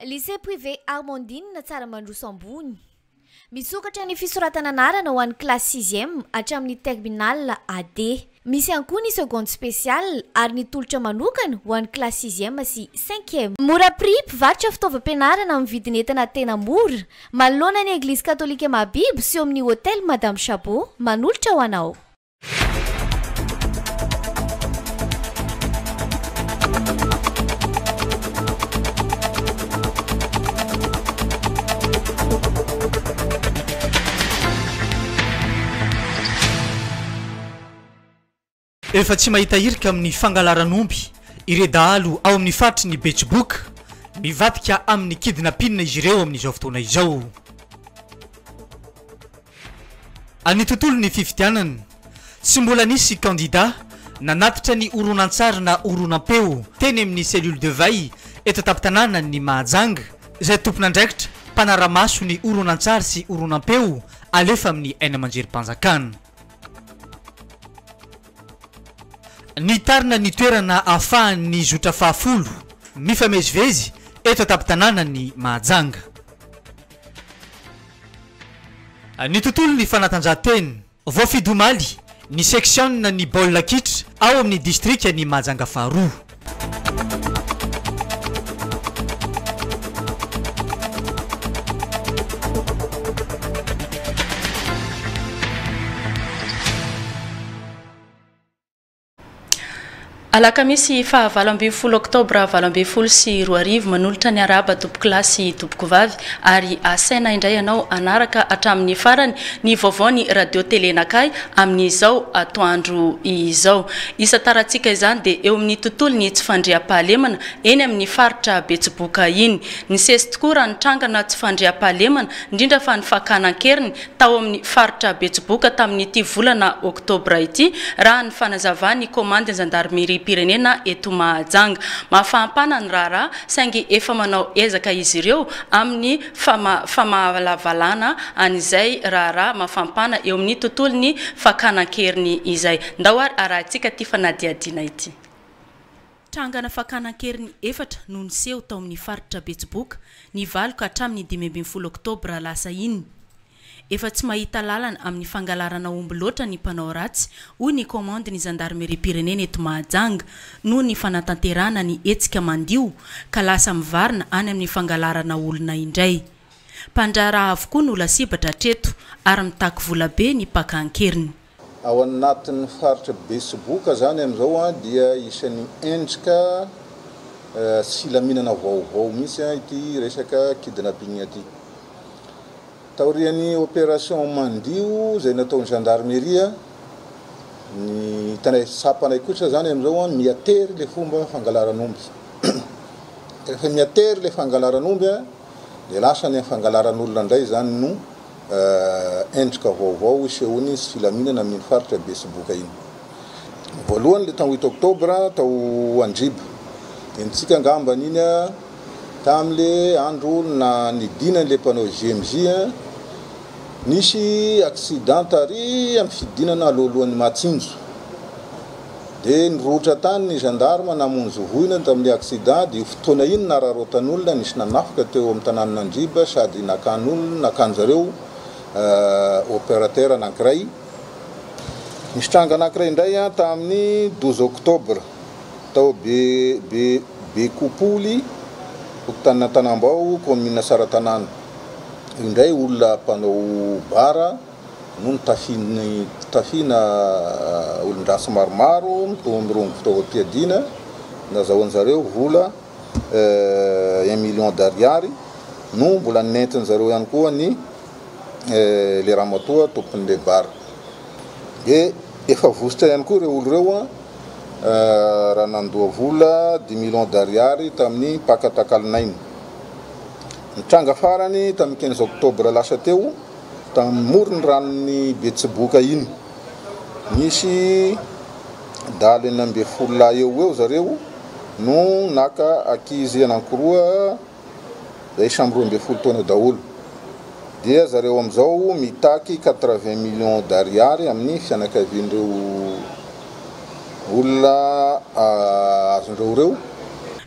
Lycée privé Armandine Tsaramanroso ambony misokatra ny fisoratana anarana ho an'ny classe 6e hatramin'ny terminal AD. Misy ihany koa ny seconde spéciale ary ny tolotra manokana ho an'ny classe 6e sy 5e. Mora prix mpivarotra fitaovam-pianarana amin'ny vidin'entana tena mora manoloana ny Église catholique Mahabibo sy eo amin'ny hôtel Madame Chabot manolotra ho anao. Efa tsy mahita irika amin'ny fangalaran'omby iredahalo ao amin'ny faritry ny Betsiboka mivadika amin'ny kidnapping izy ireo amin'izao fotoana izao. Any tontolo ny fifidianana tsy mbola nisy candidat nanatitra ny horonan-tsary na horonan-peo teny amin'ny cellule de veille eto Tapitanana ny Mahajanga izay tompon'andraikitra mpanaramaso ny horonan-tsary sy horonan-peo alefa amin'ny aina amanjerim-panjakana. Nitarina ny toerana ahafahan'ny zotra fahafolo mifamezivezy eto Tapitanana ny Mahajanga. Ny tontolo ny fanatanjahantena voafidomaly ny section ny baolina kitra ao amin'ny district ny Mahajanga faharoa. Alakamisy fa 20 oktobra 20 sy 20 manolotra ny araba tompoko lahy sy tompoko vavy ary asaina indray ianao anaraka hatramin'ny farany ny vaovaony radio télé nakay amin'izao atoandro izao. Isa taratsika izany dia eo amin'ny tontolony tsy fandriam-pahalemana eny amin'ny faritra Betsiboka iny. Nisesy tokoa raha nitrangana tsy fandriam-pahalemana indrindra fa ny fakanan-keriny tao amin'ny faritra Betsiboka tamin'ity volana oktobra ity raha ny fanazavany komandny gendarmerie pirenena eto Mahajanga. Mafampana ny raharaha saingy efa manao ezaka izy ireo amin'ny famahalavalana an'izay raharaha mafampana eo amin'ny tontolony fakanan-keriny izay. Ndao ary arahantsika ty fanadiadiana ity. Trangana fakanan-keriny efatra no niseho tao amin'ny faritra Betsiboka ny valiko hatramin'ny 15 oktobra lasa iny. Efa tsy mahita lalana amin'ny fangalarana omby loatra ny mpanao ratsy hoy ny komandny gendarmerie pirenena eto Mahajanga noho ny fanatanterana ny hetsika mandio ka lasa mivarina any amin'ny fangalarana olona indray. Mpandraraha avokoa no olona sibatra treto ary mitaky vola be ny pakan-keriny. Ao anatin'ny faritra Betsiboka zany amin'izao dia isan'ny endrika sy filaminana vaovao mihitsy ity resaka kidnapping ity. Taorian'ny opération mandio zay nataon'ny gendarmerie ny tanay sapanay kosa zany amin'izao miatery le fomba fangalaran'omby. Rehefa miatery le fangalaran'omby dia lasa ny fangalaran'olona indray zany no endrika vaovao isehony sy filaminana amin'ny faritra Betsiboka iny. Voalohany le tao 8 oktobra tao Andriba. Entsika ngambany iny tamile andro na nidinany le mpanao GMJ nisy accident tary amin'ny fidinana alohan'ny Matsinjo. Dia nirotra tany ny gendarme namonjy voina tamin'ny accident dia fotoana iny nararotan'olona nisy nanafika teo amin'ny tanàn'Andriba sady nakan'olona nakanjareo opérateur anankiray. Nisy tranga anankiray indray tamin'ny 12 oktobra tao Bekopoly tanana Tanambao commune Saratanana. Indray olona mpanao bara no tafina olon-drasy maromaro mitomborongo fitaovam-piadiana nazahoan'zareo vola 1 million d'ariary no mbola nentin'zareo ihany koa ny le ramatoa tompon'le bara. Dia efa vosotra ihany koa ireo olo reo raha nandoa vola 10 million d'ariary tamin'ny Pakatakalinainy. Nitranga farany tamin'ny 15 oktobra lasa teo tamin'ny morony ranony Betsiboka iny. Nisy 40 eo zareo no naka akizy anankiroa zay samy 12 taona daholo. Dia zareo amin'izao mitaky 80 millions d'ariary amin'ny fianakavian'ireo olona azon'ireo reo.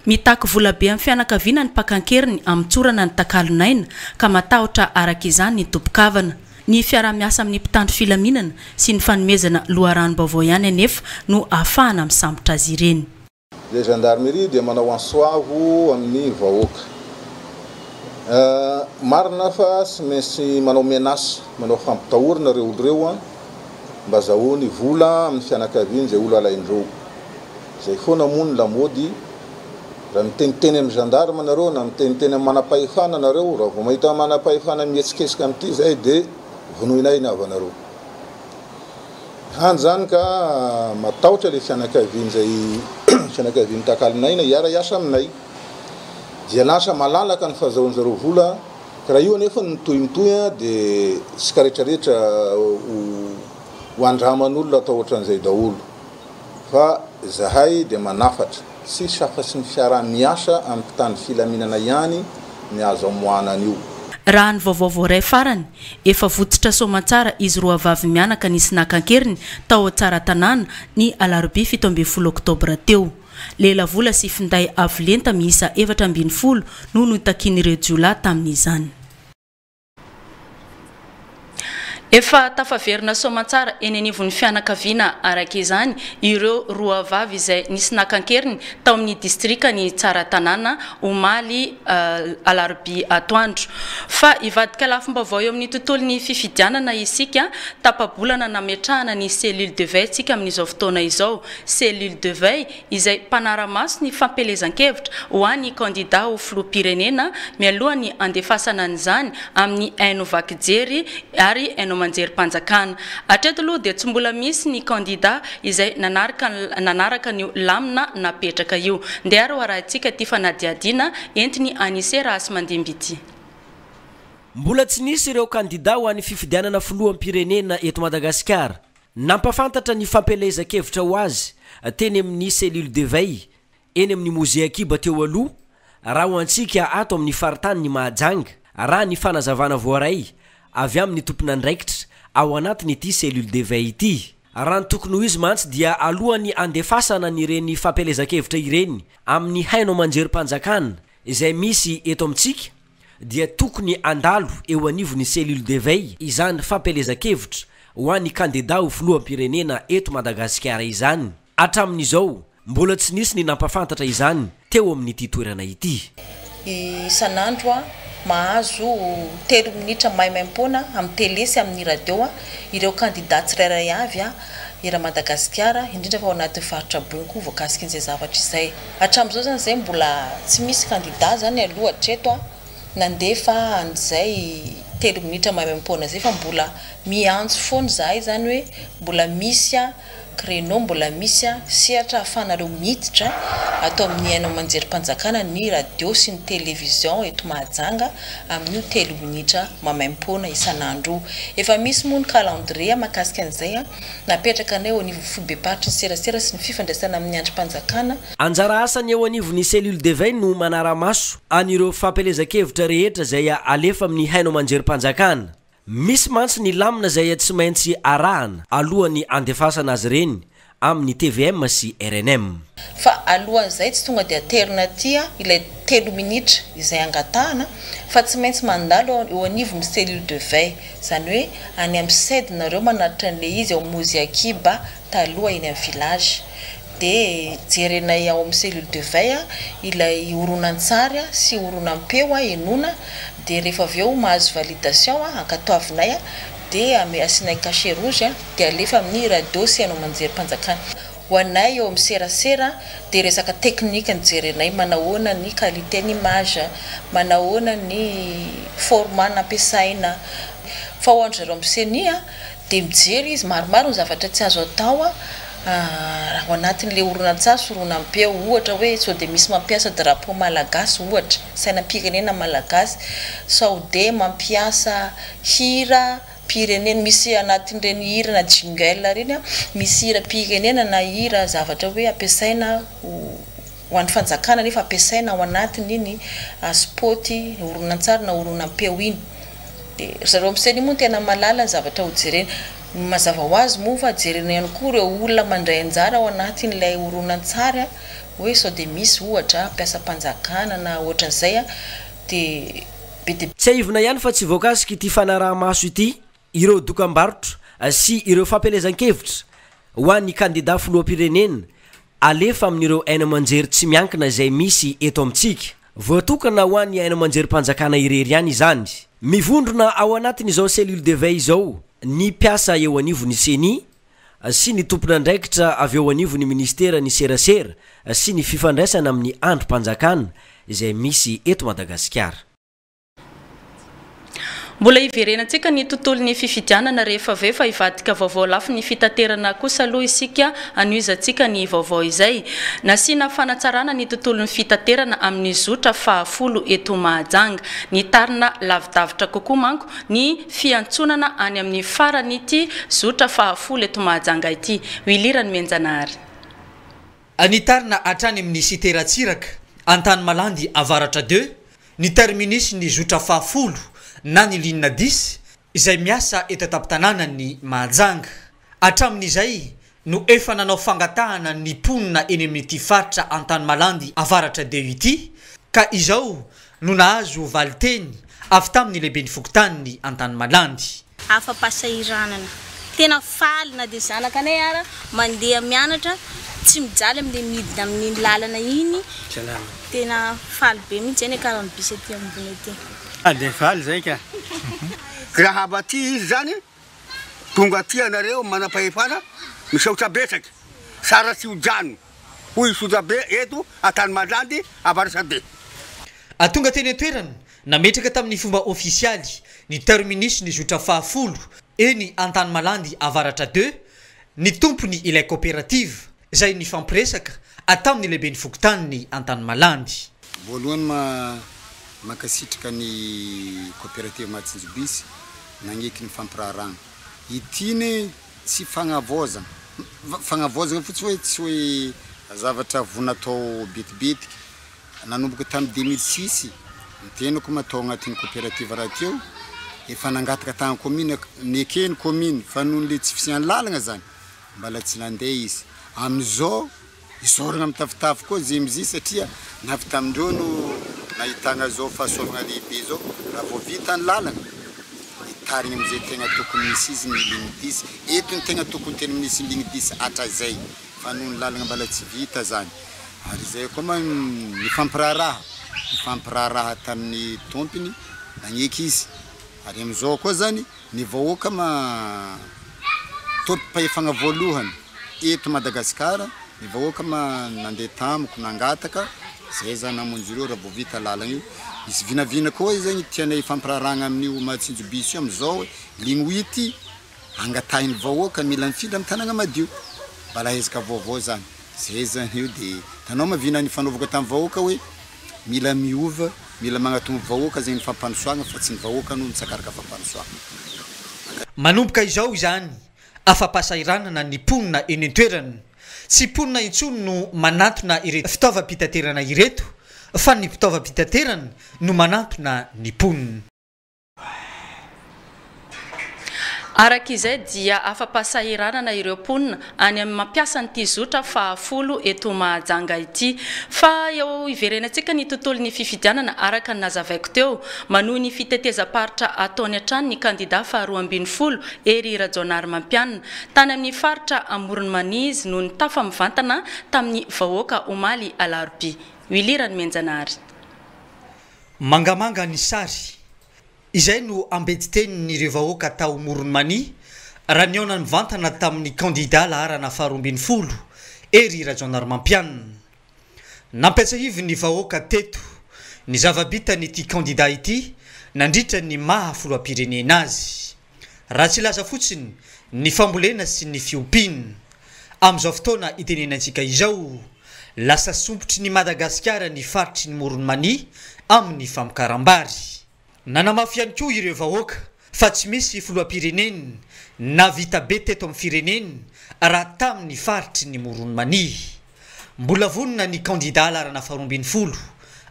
mitaky vola be amin'ny fianakaviana ny pakankeriny amin'ny tsorana ny takalonaina ka matahotra araka izany ny tompokavana. Ny fiara-miasa amin'ny mpitandro filaminana sy ny fanomezana loharanom-baovao ihany anefa no ahafahana misambotra azy ireny. Le gendarmerie dia manao ansoavo amin'ny vahoaka. Marina fa sy maintsy manao menace, manao fampitahorana ireo olo ireo mba azahoany vola amin'ny fianakaviany izay olo alaindreo. Zay foana moa ny lamody. Raha miteniteny amin'ny gendarme nareo na miteniteny amin'ny manam-pahefana nareo, raha vao mahita manam-pahefana mihetsiketsika amin'ity zay dia vonoinay ny avanareo. Hany zany ka matahotra le fianakaviany zay fianakaviany takalinaina hiara hiasa aminay. Dia lasa malalaka ny fahazahoan'zareo vola, ka raha io anefa mitohimitohy dia tsy karetraretra ho andraman'olona atao ohatran'izay daholo. Fa zahay dia manafatra sy safa-tsy ny fiara-miasa amin'ny mpitandro filaminana ihany ny azo amoahana an'io. Raha ny vaovao voaray farany, efa votsitra soamantsara izy roa vavy mianaka nisy nakankeriny tao tsara tanàna ny alarobia 17 oktobra teo. Lela vola sy finday avolenta miisa 720 no notakin'ireo jiolahy tamin'izany. Efa tafaverina soamantsara eny anivon'ny fianakaviana araka izany ireo roa vavy izay nisy nakankeriny tao amin'ny distrika ny tsara tanàna omaly alarobia atoandro. Fa ivadika lafim-baovao eo amin'ny tontolon'ny fifidianana isika tapabolana nametrahana ny cellule de veille tsika amin'izao fotoana izao. Cellule de veille izay mpanara-maso ny fampelezan-kevitra ho an'ny candidat ho filoham-pirenena mialoha ny andefasana an'izany amin'ny haino vakijery ary haino manjerim-panjakana. Hatreto aloha dia tsy mbola misy ny candidat izay nanaraka ny lamina napetraka io. Ndeha ro arahantsika ty fanadiadiana entiny Anise Rasy Mandimby ity. Mbola tsy nisy ireo candidat ho an'ny fifidianana filoham-pirenena eto Madagasikara. Nampafantatra ny fampelezan-kevitra ho azy teny amin'ny cellule de veille eny amin'ny Mozea Kiba teo aloha raha ho antsika ato amin'ny faritany ny Mahajanga raha ny fanazavana voaray avy amin'ny tompona andraikitra ao anatin'ity cellule de veille ity. Raha ny tokony ho izy mantsy dia alohany andefasana ny ireny fampelezan-kevitra ireny amin'ny haino manjerim-panjakana izay misy eto amintsika dia tokony andalo eo anivon'ny cellule de veille izany fampelezan-kevitra ho an'ny candidat ho filoham-pirenena eto Madagasikara izany. Hatramin'izao mbola tsy nisy ny nampafantatra izany teo amin'ity toerana ity. Isan'andro mahazo 3 minitra maimaimpona amin'ny télé sy amin'ny radio ireo candidat tsirairay avy era Madagasikara indrindra fa ao anaty faritra Bonko voakasika izay zavatra izay. Hatramin'izao zany zay mbola tsy misy candidat zany aloha hatreto nandefa an'izay 3 minitra maimaimpona zay fa mbola miantso foana zahay zany hoe mbola misy créneau mbola misy sehatra ahafanareo miditra atao amin'ny haino manjerim-panjakana ny radio sy ny télévision eto Mahajanga amin'ny 3 minitra maimaimpona isan'andro. Efa misy moa ny calendrier makasika an'izay napetraka anay ao anivon'ny fibeparitra serasera sy ny fifandraisana amin'ny androm-panjakana. Anjara asany eo anivon'ny cellule de veille no manara-maso an'ireo fampelezan-kevitra rehetra izay alefa amin'ny haino manjerim-panjakana. Misy mantsy ny lamina izay tsy maintsy arahana alohany andefasana azy ireny amin'ny TVM sy RNM. Fa alohan'izay tsy tonga dia aterina aty ilay 3 minitra izay angatahana fa tsy maintsy mandalo eo anivon'ny cellule de veille izany hoe any amin'ny sedinareo manaritra an'ilay izy ao Mozea Kiba taloha eny amin'ny village. Dia jerenay ao amin'ny cellule de veille ilay horonan-tsary sy horonan-peo enona dia rehefa avy eo mahazo validation ankatoavinay dia asinay cachet rouge dia alefa amin'ny radio sy haino manjerim-panjakana. Ho anay eo amin'ny serasera dia resaka teknika ny jerenay manahoana ny qualité n'image, manahoana ny format nampiasaina. Fa ho andro zareo amin'ny senia dia mijery izy maromaro ny zavatra tsy azo atao ao anatin'ilay horonan-tsary sy horonan-peo ohatra hoe sao dia misy mampiasa drapeau malagasy ohatra sainam-pirenena malagasy sao dia mampiasa hira pirenena misy anatin'ireny hira na jingle reny misy hira pirenena na hira zavatra hoe ampiasaina ho an'ny fanjakana nefa ampiasaina ao anatin'iny spoti horonan-tsary na horonan-peo iny. Zareo amin'izay moa tena malala zavatra ho jerena. Mazava ho azy moa fa jerena ihany koa ireo olona mandray anjara ao anatin'ilay horonan-tsary hoe sao de misy ohatra mpiasa-panjakana na ohatran'izay a de tsy aivina ihany fa tsy voakasiky ity fanaraha-maso ity ireo dokam-barotra sy ireo fampelezan-kevitra ho an'ny kandida filoam-pirenena alefa amin'ireo aina aman-jery tsy miankina izay misy eto amintsika voatokana ho an'ny aina aman-jery-panjakana irery ihany izany mivondrona ao anatin'izao cellule de veille izao ny mpiasa eo anivony seni sy ny tompona ndraikitra avy eo anivony ministera ny serasera sy ny fifandraisana amin'ny androm-panjakana izay misy eto Madagasikara. Mbola iverenantsika ny tontolon'ny fifidianana rehefa avy efa ivadika vaovao lafo ny fitaterana kosa aloha isika anoizantsika ny vaovao izay nasiana fanatsarana ny tontolon'ny fitaterana amin'ny zotra fahafolo eto Mahajanga ny tarina lavidavitra kokoa manko ny fiantsonana any amin'ny farany ity zotra fahafolo eto Mahajanga ity Wilirany Menjanary ny tarina hatrany amin'ny siteratsiraka Antany Malandy avaratra 2 ny terminus ny zotra fahafolo na ny ligne 10 izay miasa eto an-tampon-tanàna ny Mahajanga hatramin'izay no efa nanao fangatahana ny ponina eny amin'ity faritra Antany Malandy avaratra 2 ity ka izao no nahazo valiteny avy tamin'ny lehibe ny fokotany ny Antany Malandy afa-pasahiranana tena faly na dia zanakanay ara mandeha mianatra tsy mijaly amin'ilay midina amin'ny lalana iny tena faly be mihitsy zany karaha bisy aty ambony aty de faly zay ka raha aty izy zany tonga aty anareo manam-pahefana misaotra betsaky sara tsy ho jano hoy sotra be eto Antany Malandy avaratra be tonga teny toerana nametraka tamin'ny fomba ofisialy ny terminus ny zotra fahafolo eny Antany Malandy avaratra 2 ny tompony ilay coopérative izay ny fampiresaka atamin'ny lehibe ny fokotany ny Antany Malandy voalohany makasitraka ny coopérative Matsinjobisy nagneky ny fampiraragna itiny tsy fagnavozana fotsy hoe tsy hoe zavatra vonatao bitibitika nanomboka tamin'ny 2006 nitenako matao agnatin'ny coopérative raha teo efa nangataka tagny commune nekeny commune fa noho le tsy fisian'ny lalagna zany mbala tsy nandeha izy amizao isoragna amin'ny tafitafy koa zay mizy satria navy tamindreo no nahitagna zao fahasovagna lehibe zao raha vao vita ny lalagna itarigna amizay tegna tokony misy izy ny ligne 10 eto ny tegna tokony tena misy ligne 10 hatra zay fa noho ny lalagna mbala tsy vita zany ary zay koa ma nifampiraraha tamin'ny tompiny nagneky izy ary amizao koa zany ny vahoaka tompim-pahefagna voalohany eto Madagasikara ny vahoaka nandeha tamiko nangataka zay zany namonjy ireo raha vao vita lalagna io misy vinavina koa izy zany tianay ifampiraragna amin'io Matsinjobisy io amizao ligne 8 angatahiny vahoaka mila mifindra amin'ny tanàgna madio mbala ezaka vaovao zany zay zany io de tanao mavina ny fanaovako tamin'ny vahoaka hoe mila miova mila magnatombo vahoaka zay ny fampanosoagna fa tsy ny vahoaka no mitsakaraka fampanosoagna manomboka izao izany afa-pasahiranana ny ponina eny an-toerana tsy ponina intsony no manantona ireto fitaovam-pitaterana ireto fa ny fitaovam-pitaterana no manantona ny ponina arak'izay dia afa-pasahiranana ireo ponina any amin'ny mampiasa nyity zotra fahafolo eto Mahajanga ity fa eo iverenantsika ny tontolon'ny fifidianana araka ny nazavaiko teo manohy ny fiteteza-paritra ataony hatrany ny kandida faharoa ambin'ny folo ery Rajaonary Mampianina tany amin'ny faritra Amorony Manizy noho ny tafa-mivantana tamin'ny vahoaka omaly alarobia Wilirany Menjanary mangamanga ny sary izay no ambetiten'ireo vahoaka tao Morony Mani raha niona ny vantana tamin'ny kandida laharana faharoa ambin'ny folo ery Rajaonary Mampianina nampiatsahivy ny vahoaka teto ny zavabita n'ity kandida ity nandritra ny maha filoham-pirenena azy raha tsy laza fotsiny ny fambolena sy ny fiompiana am'izao fotoana itenenantsika izao lasa sompotry ny Madagasikara ny faritry ny Morony Mani amin'ny famokarambary nanamafy ihany koa ireo vahoaka fa tsy misy filoham-pirenena na vita be teto amin'ny firenena raha tamin'ny faritry ny Morony Mani mbola vonona ny kandida laharana faharoa ambin'ny folo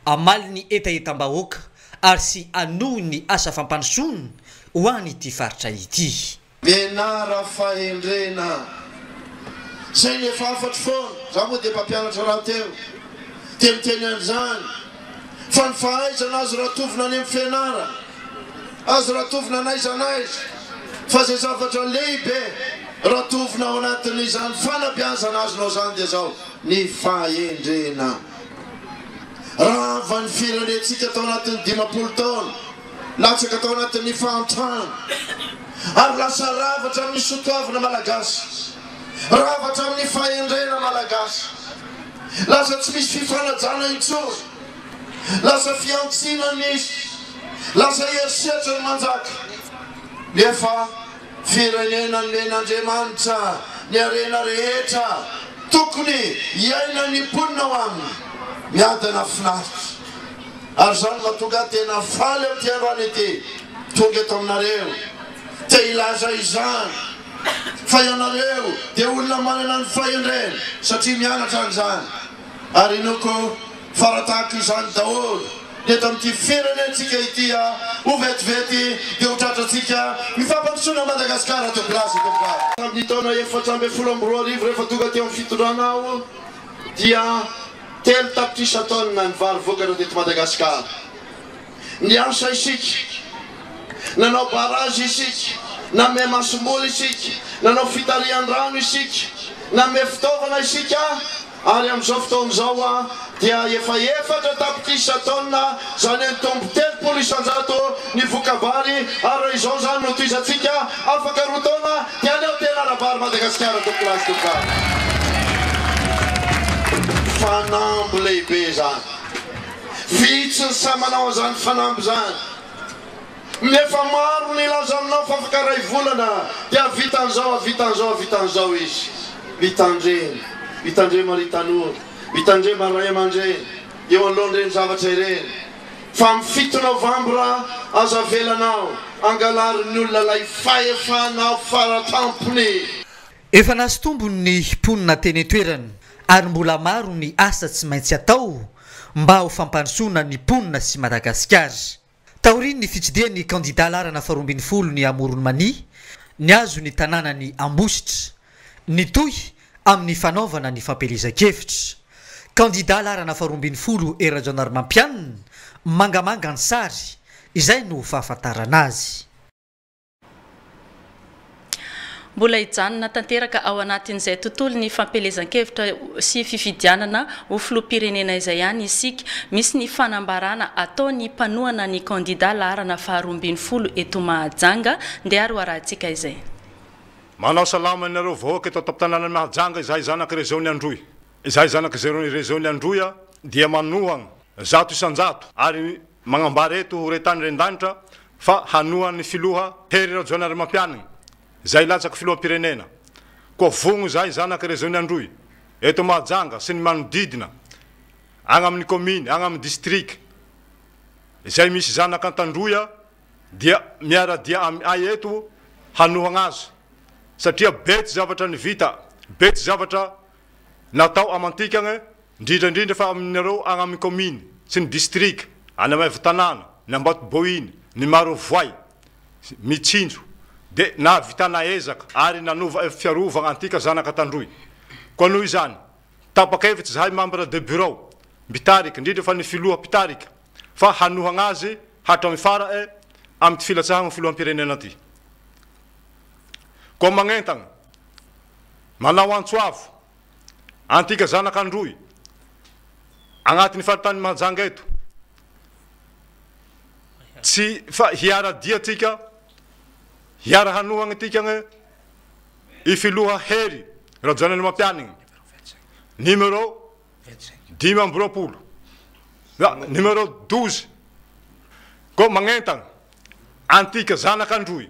amaly ny etaetam-bahoaka ary sy anohy ny asa fampanosoana ho any ity faritra ity Benara fahendrena zay ny efa afatry foana za moa dia mpampianatra raha teo temiteny an'izany fa ny fahaizana azo ratovina any amin'ny fianarana azo ratovina n'aiza n'aiza fa zay zavatra lehibe ratovina ao anatin'izany fanabeazana azonao zany dia zao ny fahendrena rava ny firenentsika atao anatin'ny 10 taona latsaka atao anatin'ny fahantrano ary lasa ravatra amin'ny sotoavina malagasy ravatra amin'ny fahendrena malagasy lasa tsy misy fifanajana intsony lasa fiantsina misy lasa eriseritra ny manjaka nefa firenena ny men'Andriamanitra ny arena rehetra tokony iaina ny ponina ao aminy miadana finaritra ary zany mahatonga tena faly amin'ity androany ity tonga eto aminareo te ilaza izany fa ianareo dia olona manana ny fahendrena satria mianatra an'izany ary inoko faratahaka izany daholo eto amin'ity firenentsika ity ho vetivety dia ho tratratsika mifampandrosoana Madagasikara to plasy to amin'ny taona 412 rehefa tonga teo amin'ny fitondrana ao dia 3 tapitrisa taona ny vary vokatra teto Madagasikara niasa isika nanao barazy isika name masomboly isika nanao fitarian-drano isika name fitaovana isika ary amin'izao fotoana izao dia efatra tapitrisa taona zany ny tombo 3 isanjato ny vokavary ary izao zany no toizantsika afaka 2 taona dia aleo tena arabary Madagasikara to plasy to ka fanambo lehibe zany vitsy ny samanao zany fanambo zany nefa maro ny laza aminao fa afaka ray volana dia vitan'izao izy vitandrema ry tanora vitandrema ray aman-dreny eo anoloan'ireny zavatra ireny fa amin'ny 7 novambra aza velanao angalarin'ny olona lay fahefanao faratampony efa nazy tombony mponina teny toerany ary mbola maro ny asa tsy maintsy atao mba ho fampandrosoana ny mponina sy Madagasikara taoriny ny fitsidian'ny kandida larana faharoambin'ny folo ny Amorony Mania ny azo ny tanàna ny Ambositra ny toy amin'ny fanaovana ny fampielezan-kevitra kandida larana faharoambin'ny folo Erajonar Mampianina mangamanga ny sary izay no fahafantarana azy mbola hijanona tanteraka ao anatin'izay tontolo ny fampelezan-kevitra sy fifidianana ho filoham-pirenena izay ihany isika misy ny fanambarana ataony mpanohana ny kandida larana faharoambin'ny folo eto Mahajanga ndeha ary arahantsika izay manao salama ianareo vahoaka eto taptanana Mahajanga izahay zanaka région-ny Androy izahay zanaka région-ny Androy dia manohana 100 isanjato ary magnambara eto retany rendanitra fa hanohan'ny filoha Hery Rajonar Mampianina zay latsaka filoham-pirenena koa vogno zay zanaka région-ny Androy eto Mahajanga sy ny manodidina agny amin'ny commune agny amin'ny district izay misy zanaka Antandroy dia miara-dia ay eto hanohana azy satria bety zavatra ny vita bety zavatra natao amantikagna indrindra fa aminareo agny amin'ny commune sy ny district any amin'ny tanàna ny Ambatoboiny ny Marovoay Mitsinjo de na vitana ezaka ary nanova fiarovana antika zanaka Tandroy koa noho izany tapakevitra zahay membre de bureau bitarika indrindra fa ny filoha pitarika fa hanohana azy hatramin'ny fara amin'ny filatsahana filoham-pirenena ty koa magnentagna manao antsoavo antika zanaka Androy agnatin'ny faritany Mahajanga eto tsy fa hiara-dia tika hiara hanohana tikagna ifiloha Hery Rajonar Mampianina numéro 10 numéro 12 koa magnentagna antika zanaka Androy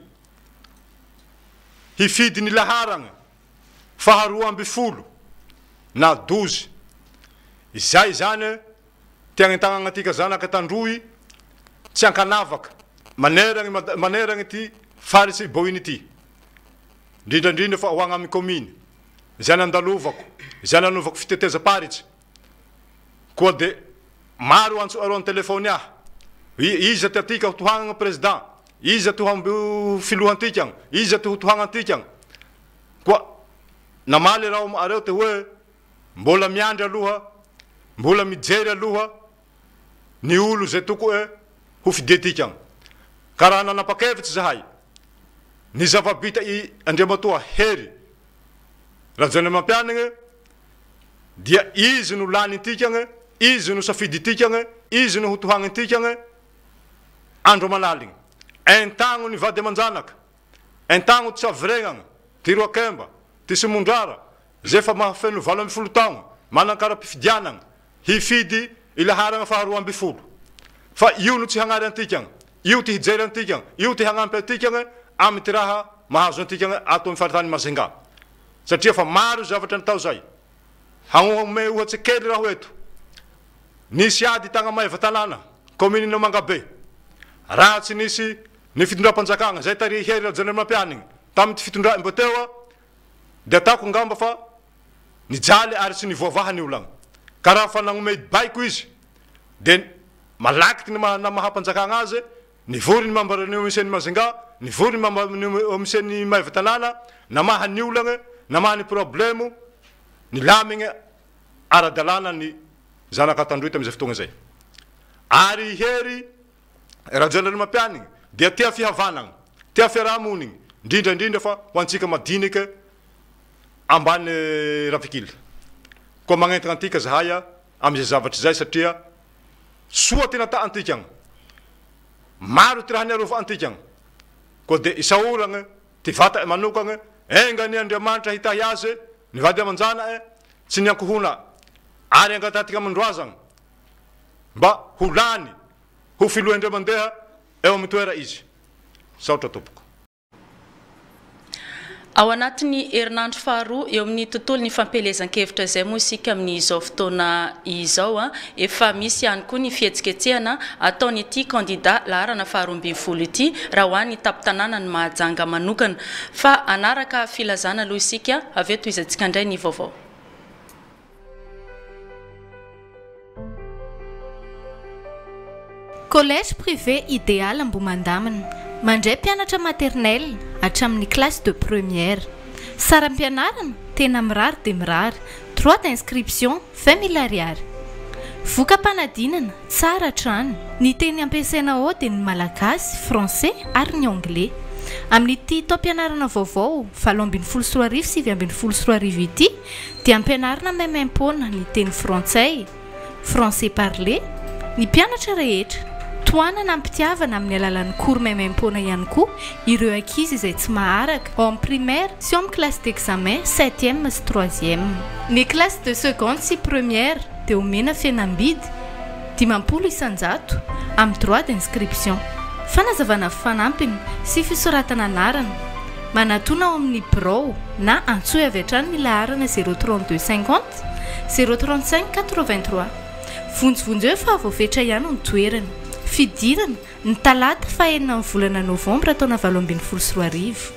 hifidy ny laharagna faharoa amby folo na 12 izay zany tiagnentagna antika zanaka Tandroy tsy ankanavaka maneragny ty faritsy boiny ity indrindra fa ho agny amin'ny commune izay nandalovako izay nanovako fiteteza paritsy koa de maro aroany telefony iza ty atika tohagnana président iza ty filohantikagna iza ty tohagnantikagna koa namaly raha areo te hoe mbola miandry aloha mbola mijery aloha ny olo zay toko ho fidetikagny ka raha nanapa-kevitsy zahay ny zavabita i Andriamatoa hery rajana mampianagny dia izy no lany tikagny izy no safidy tikagny izy no hotohagny tikagny andro manaligny entagno ny vady aman-janaka entagno ty savregnagny ty roakemba ty simondrara zay fa mahafeno 20 taogno manan-kara-pifidianagny hifidy ilaharagna faharoa amby folo fa io no tsy hagnary antikagny io ty hijery antikagny io ty hagnampy antikagny amy ty raha mahazo antikagny ato amy faritany Mazenga satria fa maro zavatra natao zay hagnome ohatsy kely raha eto nisy ady tagna maeva tanàna commune Mangabe raha tsy nisy ny fitondram-panjakagna zay tari hery Rajana Mampianigny tamy ty fitondra mbo teo de ataoko ngamba fa nijaly ary tsy nivoavaha ny olagna ka raha fa nagnome baiko izy de malaky ny mahampanjakagna azy nivory ny mambarany omisen'ny Mazenga nivory ny omisen'ny maeva tanàna namaha ny olagna namaha ny problemo nilamigny ara-dalàna ny zanaka tandroy tam'izay fotoagna zay ary hery Rajana Mampianigny dia tia fihavanagna tia fiarahamonigny indrindraindrindra fa ho antsika madinika ambany ravikily koa magnentagna antika zahay am'izay zavatra zay satria soa tena ta antikagny maro ty raha niarova antikagny koa de isaoragny ty vata manokagny enga ny Andriamanitra hitahy azy ny vady aman-jana tsy niankohona ary angatatika amandroazagny mba ho lany ho filohendra mandeha eo amy toera izy saotra tompoko ao anatiny herinandro faharoa eo amin'ny tontolo ny fampelezan-kevitra zay moa isika amin'izao fotoana izao efa misy ihany koa ny fihetsiketsehana ataony ity candidat laharana faharoa ambin'ny folo ity raha ho any tapitanàna ny Mahajanga manokana fa anaraka filazana aloha isika avy eto izantsika indray ny vaovao. Collège privé idéal Ambomandamina mandray mpianatra maternelle hatramin'ny classe de première. Sara mpianarana tena mirary de mirary. Droit d'inscription 20 000 ariary. Voka-panadinana tsara trano. Ny teny ampiasaina ao dia ny malagasy, français ary ny anglais. Amin'ity taom-pianarana vaovao 7 sy 7 ity dia ampianarana maimaim-poana ny teny frantsay, français parlé, ny mpianatra rehetra. Toanana ampitiavana amin'ny alalan'ny cours maimaim-poana ihany koa ireo ankizy izay tsy maharaka ao amin'ny primaire sy ao amin'ny classe d'examen 7e sy 3e. Ny classe de seconde sy première dia omena fihenam-bidy 50 isan-jato amin'ny droit d'inscription. Fanazavana fanampiny sy fisoratana anarana manatona ao amin'ny birao na antsoy avy hatrany ny laharana 032 50 035 83. Vonjovonjeo fa voafetra ihany ny toerana. Fidirana ny talata fahenina amin'ny volana novambra taona 2024.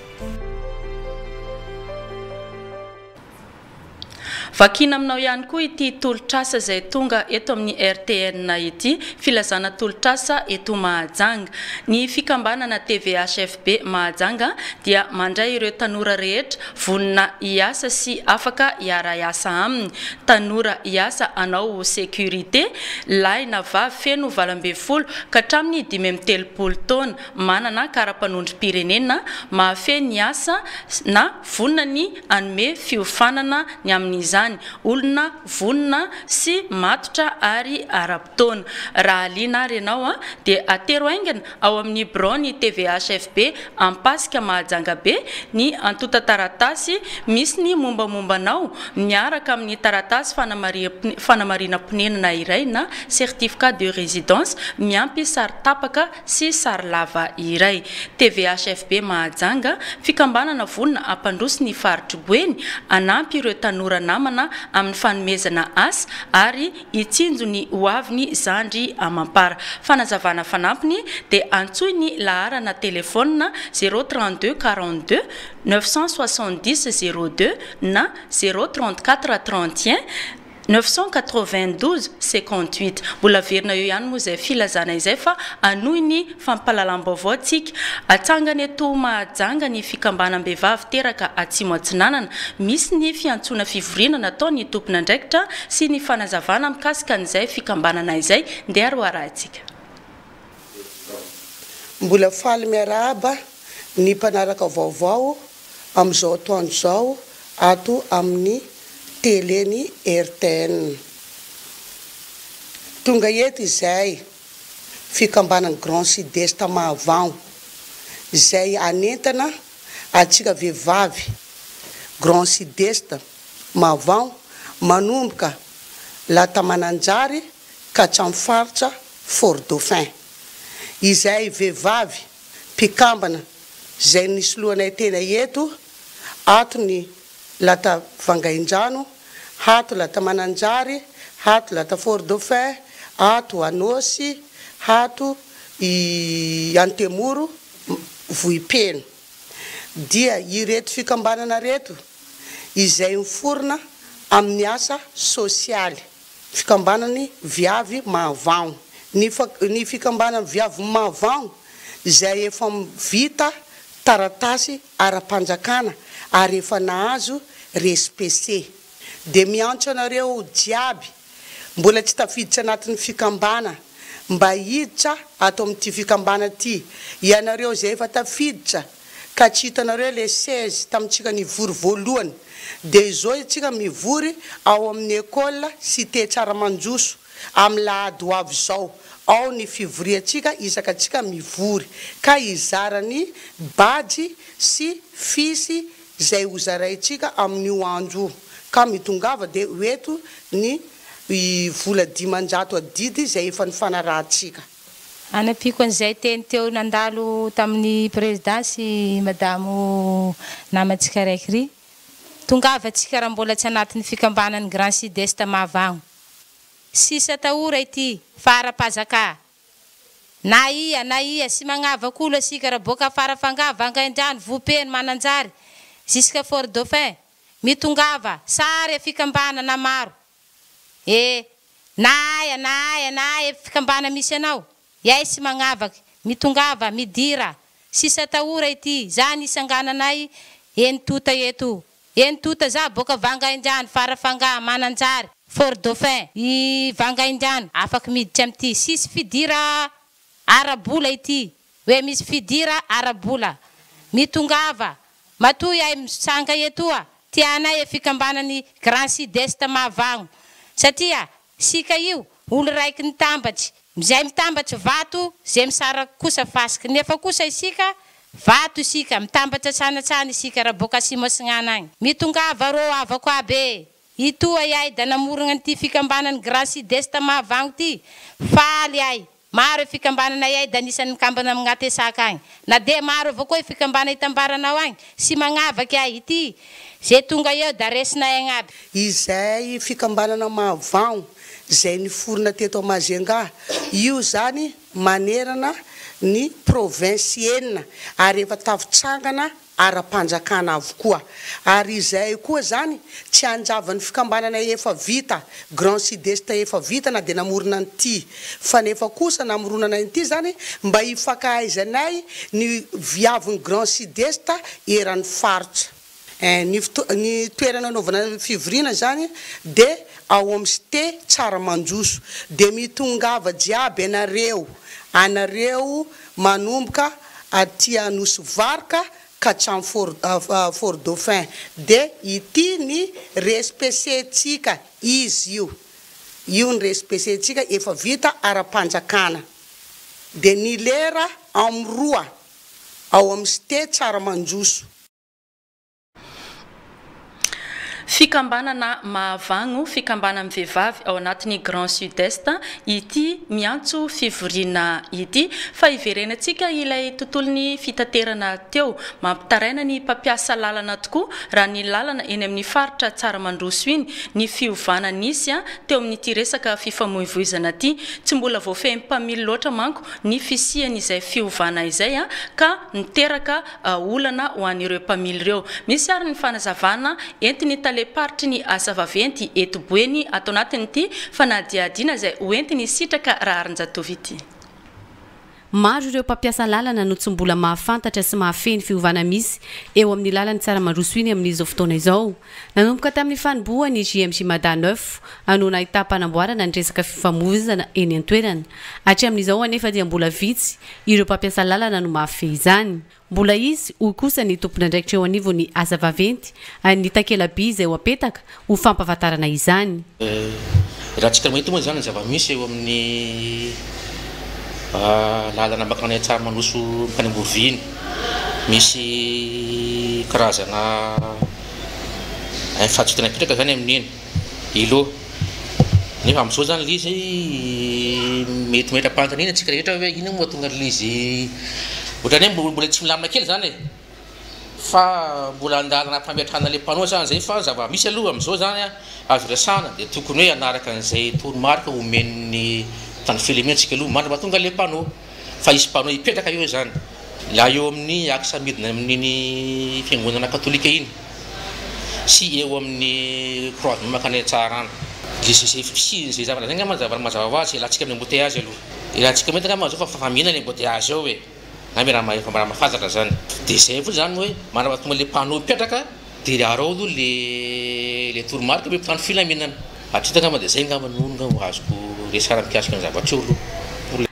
Vakina aminao ihany koa ity tolotrasa zay tonga eto amin'ny RTN ity filazana tolotrasa eto Mahajanga. Ny fikambanana TVHFB Mahajanga dia mandray ireo tanora rehetra vonina hiasa sy afaka hiara-iasa aminy. Tanora hiasa anao sécurité lahy na vavy feno 12 ka hatramin'ny 17 taona manana kara-panondrom-pirenena mahafeno hiasa na vonina ny anome fiofanana ny amin'izany olona vonina sy matotra ary ara-potoana. Raha liana ary ianao dia atero aingana ao amin'ny bureau ny TVHFB ampasika Mahajanga be ny antota taratasy misy ny mombamombanao miaraka amin'ny taratasy fanamarina ponenana iray na certificat de résidence miampy sary tapaka sy sary lava iray. TVHFB Mahajanga fikambanana vonina ampandroso ny faritry Boeny anampy ireo tanora namana amin'ny fanomezana asa ary itsinjo ny hoaviny zandry amampara. Fanazavana fanampiny dia antsoy ny laharana telefona 032 42 970 02 na 034 31 992-58 mbola verina eo ihany moa izay filazana izay fa anohy ny fampahalalam-baovao antsika atsangany eto Mahajanga ny fikambanam-behivavy teraka Atsimo Atsinanana misy ny fiantsoana fivoriana nataony tompona andraikitra sy ny fanazavana mikasika an'izay fikambanana izay ndeha aroarahantsika. Mbola faly miarahaba ny mpanaraka vaovao amin'izao atoandro izao ato amin'ny teleny RTN. Tonga eto izay fikambanana Grand Sud-Est Mahavango izay anentana atsika vehivavy Grand Sud-Est Mahavango manomboka Latamananjary ka hatramin'ny faritra Fort Dauphin. Izay vehivavy mpikambana izay nisy lohanay tena eto ato ny Lata Vangaindrano, ato Lata Mananjary, ato Lata Fort Dauphin, ato Anosy, ato Antemoro, Vohipeno. Dia ireto fikambanana reto izay miforona amin'ny asa sosialy, fikambanany viavy Mahavango. Ny fikambanany viavy Mahavango izay efa vita taratasy ara-panjakana ary efa nahazo RSPC. De miantso anareo jiaby mbola tsy tafiditra anatin'ny fikambana mba hiditra ato amin'ity fikambana ity. Ianareo zay efa tafiditra ka tsy hitanareo le 16 tamintsika nivory voalohany de izao itsika mivory ao amin'ny école Cité Tsaramanjoso amin'ny lahady ho avy zao. Ao ny fivoriatsika isakatsika mivory ka izarany badgy sy fisy zay hozaraitsika amin'io andro ka mitongava de eto ny vola 500 adidy zay efa nifanarahantsika. Anapiko an'izay teny teo nandalo tamin'ny présidence madamo namantsika raiky ry tongava atsika raha mbola tsy anatin'ny fikambanany Grand Sud-Est Mahavango. Sisa taora ity fara-pazaka na ia sy magnava kolo asika raha boka farafanga Vangaindrano Vohipeno Mananjary jusqu'à Fort Dauphin mitongava sary fikambana na maro na ia fikambana misy anao yay sy magnavaky mitongava midira sisa taora ity zany isangananay entota eto entota za boka Vangaindrano farafanga Mananjary Fort Dauphin I Vangaindrano afaky miditra amity sisy fidira arabola ity hoe misy fidira arabola mitongava matoy ay misanga etoa tianay fikambanany Grand Sud-Est Mahavango satria sika io olo raiky nitambatry zay mitambatry vato zay misara kosa fasiky nefa kosa isika vato isika mitambatra tsanatsana isika raha boka Atsimo Atsinanana agny mitongava ro avako aby itoa yay da namorona an'ity fikambanany Grand Sud-Est Mahavango ty faly ay maro fikambanana yay da nisan'ny mikambana amin'Atesaka agny na de maro avao koa fikambana itambaranao agny sy magnavaky ay ity zay tonga eo da resinay agnaby. Izay fikambanana Mahavango zay niforona teto Majunga io zany manerana ny provincienne ary efa tafitsangana ara-panjakana avokoa ary izay koa zany tsy anjavan'ny fikambanana efa vita Grand Sud-Est efa vita na de namorona an'ity fa nefa kosa namoronana an'ity zany mba ifakahaizanay ny viaviny Grand Sud-Est eran'ny faritra. Ny toerana anaovana fivoriana zany de ao amin'ny Cité Tsaramanjoso de mitongava jiaby anareo manomboka aty Anosy Varika ka hatramin'ny Fort Dauphin de ity ny RSPC tsika izy io ny RSPC tsika efa vita ara-panjakana de ny lera amin'ny 2 ao amin'ny Cité Tsaramanjoso. Fikambanana Mahavango, fikambanana vehivavy ao anatin'ny Grand Sud-Est ity miantso fivoriana ity fa iverenantsika ilay tontolon'ny fitaterana teo mampitaraina ny mpampiasa lalana tokoa raha ny lalana eny amin'ny faritra Tsaramandroso iny ny fiovana nisy teo amin'ity resaka fifamoivoizana ity tsy mbola voafehy mpamily loatra manko ny fisiany izay fiovana izay ka niteraka olana ho an'ireo mpamily ireo misy ary ny fanazavana entiny tale paritry ny asa vaventy eto Boeny atao anatin'ity fanadihadiana izay hoentiny sitraka raha arin-jatovy ity. Maro ireo mpampiasa lalana no tsy mbola mahafantatra sy mahafeny fiovana misy eo amin'ny lalany Tsaramanroso iny amin'izao fotoana izao. Nanomboka tamin'ny fanibohany JMJ Mada 9 anona ahita-panamboarana ny resaka fifamoivoizana eny an-toerana. Hatramin'izao anefa dia mbola vitsy ireo mpampiasa lalana no mahafehy izany. Mbola izy ho kosa ny tompona ndraikitra eo anivony asa vaventy ny takela-by izay ho apetaka ho fampahafantarana izany. Raha tsika mahita moa izany zava-misy eo amin'ny lalana makany Tsaramanroso makany Amboroviny misy karazana fahatsotana petraka zany amin'iny ilo nefa amin'izao zany lizy mety metra-pantana iny atsika rehetra hoe ino moa tonga lizy ohatrany hoe mbola tsy milamina kely zany fa mbola andalana fametrahana le mpanoa zany zay fa zava-misy aloha amin'izao zany azo resana dia tokony hoe anaraka an'izay toromarika omen'ny tany filementsika aloha mandra mahatonga le mpanoa fa isy mpanoa ipetraka eo zany la eo amin'ny aksa midina amin'iny fiangonana katolika iny sy eo amin'ny croisement makany Tsarana zay zavana zay ngamba zavana mazava ho azy ilatsika amin'ny embouteillage aloha ilatsika mety ngamba zao fa famina le embouteillage ao hoe na miraha mahafantatra zany dia zay fotsy zany hoe mandra mahatonga le mpanoa ipetraka dia arao aloha le toromarika hoe mpitandro filaminana atrita ngamba dia zay ngamba no azoko resara mikasika ny zavatra eo aloha.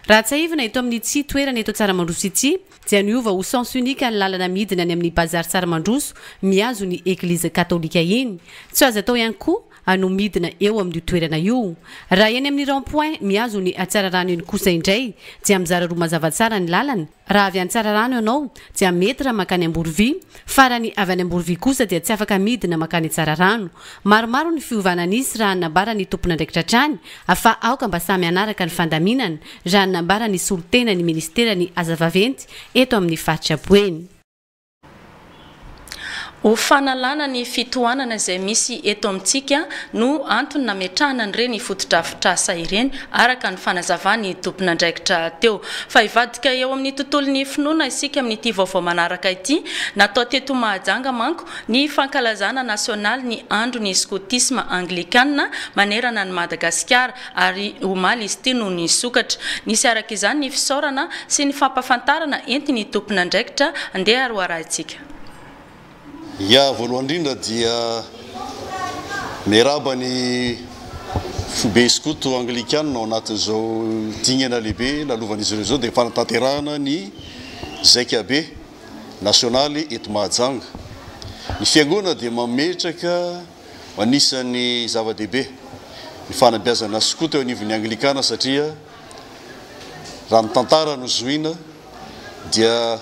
Raha tsaivana eto amin'ny tsy toerana eto Tsaramanroso ity dia niova ho sens unique ny lalana midina any amin'ny bazary Tsaramanroso miazo ny eglize katolika iny. Tsy azo atao ihany koa no midina eo amin'ny toerana io. Raha eny amin'ny rond-point miazo ny Tsararano iny kosa indray dia mizara roa mazava tsara ny lalana. Raha avy any Tsararano ianao dia mety raha makany Amborovy farany avy any Amborovy kosa dia tsy afaka midina makany Tsararano. Maromaro ny fiovana nisy raha nambara ny tompona ndraikitra trany afa aoka mba samy anaraka ny fandaminana raha nambara ny solotena ny ministera ny asa vaventy eto amin'ny faritra Boeny. Ho fanalana ny fitohanana izay misy eto amintsika no antony nametrahana ireny fotodrafitrasa ireny araka ny fanazavany tompona ndraikitra teo. Fa ivadika eo amin'ny tontolon'ny finoana isika amin'ity vaovao manaraka ity natao teto Mahajanga manko ny fankalazana nasionaly ny andro ny scoutisme anglikanina manerana ny Madagasikara ary omaly izy ity no ny sokatra. Nisy araka izany ny fisaorana sy ny fampafantarana entiny tompona ndraikitra andeha aroarahantsika. Ya voalohany indrindra dia miaraba ny fobe skoto anglikanina ao anatin'izao dingana lehibe lalovan'izy ireo zao dia fanatanterahana ny zaikabe nasionaly eto Mahajanga. Ny fiangonana dia mametraka anisan'ny zava-dehibe ny fanabeazana skoto eo anivon'ny anglikana satria raha ny tantara no zoina dia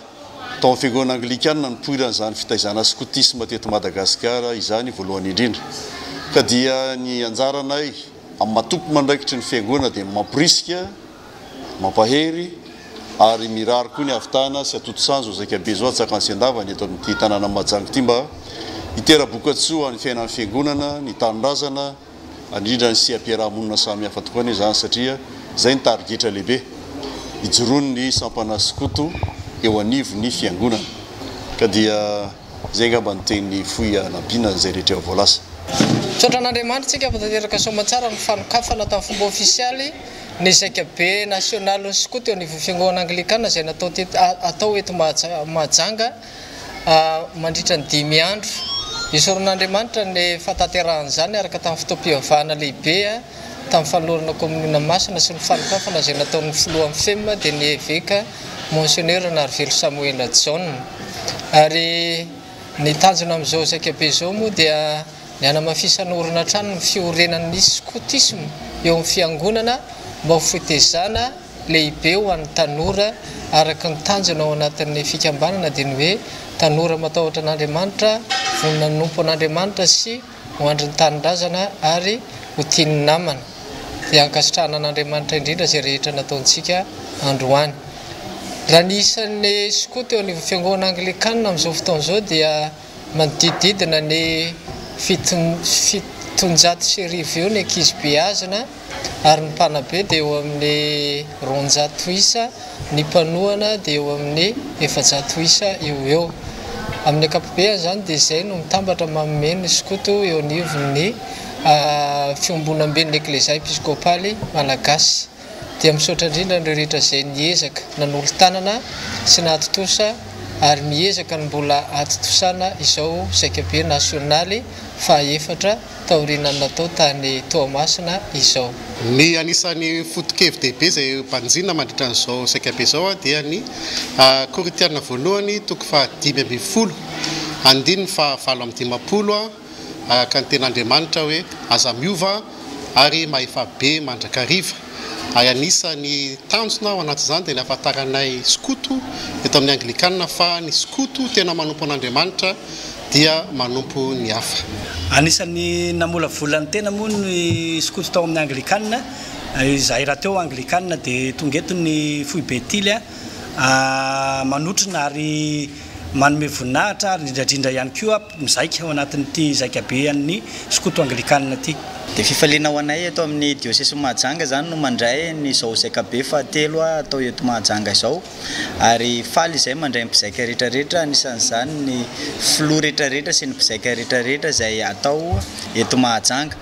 tao fiangonana anglikana nipoirana zany fitaizana scoutisme teto Madagasikara izany voalohany indrindra ka dia ny anjaranay amin'ny matompo mandraikitry ny fiangonana dia mampirisika mampahery ary mirary koa ny ahavitana sy atotosanjo zaikabe zao atsaka ny siandavany eto amin'ity tanàna Mahajanga ity mba hitera-bokatsoa ny fiainan'ny fiangonana ny tanindrazana indrindra ny siam-piarahamonina samy hafa tokoa zany satria zay ny tarigetra lehibe ijoroany ny sampana skoto eo anivon'ny fiangonana ka dia zay ngamba ny teny fohy anampina zay rehetra eo voalasa. Tsotra n'Andriamanitra tsika afatanteraka soamantsara ny fanokafana tamin'ny fomba ofisialy ny zaikabe nasionaly ny skoto eo anivon'ny fiangonana anglikana zay natao atao eto Mahajanga mandritra ny 5 andro. Isoron'Andriamanitra ny fahatanterahana zany araka tamin'ny fotoam-pivavahana lehibe tamin'ny fanolorana kominina masina sy ny fanokafana zay nataon'ny filohan'ny FEM dia ny évêque Monseigneur Narvelo Samuel John. Ary ny tanjona amin'izao zaikabe zao moa dia ny hanamafisana orina trano ny fiorenan'ny scoutisme eo amin'ny fiangonana mba ho fitezana lehibe ho an'ny tanora araka ny tanjona ao anatin'ny fikambanana dia ny hoe tanora matahotra an'Andriamanitra, vonina nompo an'Andriamanitra sy ho andry ny tanindrazana ary ho tiany namana. Dia ankasitrahana an'Andriamanitra indrindra zay rehetra nataontsika androany. Raha ny isan'ny skoto eo anivon'ny fiangonana anglikana amin'izao fotoana izao dia manodididina ny 790 eo ny ankizy beazina ary ny mpanabe dia eo amin'ny 200 isa, ny mpanohana dia eo amin'ny 400 isa eo eo. amin'ny akapobeany zany dia izay no mitambatra mamomeny skoto eo anivon'ny fiombonamben'ny eklezia episkopaly malagasy dia misaotra indrindra nireo rehetra izay niezaka nanolo tanana sy nahatotosa ary miezaka ny mbola atotosana izao zakabe nasionaly faefatra taorianany natao tany Toamasina izao. Ny anisan'ny fotokevy dehibe zay mpanjina mandritra an'izao zakabe zao dia ny Koritiana voalohany toko fa 5:10 andiny fa 7:10 ka ny ten'Andriamanitra hoe aza miova ary mahefabe mandrakariva. Anisan'ny tanjona ao anaty izany dia ny ahafantaranay skoto eto amin'ny Anglikana fa ny skoto tena manompo an'Andriamanitra dia manompo ny hafa. Anisan'ny namola volany tena moa ny skoto tao amin'ny Anglikana, izahay raha teo Anglikana dia tonga eto ny Foy Betily manotrona ary manome voninahitra ary indrindra ihany koa mizaika ao anatin'ity zakabe an'ny skoto Anglikana ity. Dia fifaliana ho anay eto amin'ny diocese Mahajanga zany no mandray ny izao zakabe fahatelo atao eto Mahajanga izao, ary faly izay mandray ny mpizaika rehetrarehetra, anisan'izany ny filoha rehetrarehetra sy ny mpizaika rehetrarehetra izay atao eto Mahajanga.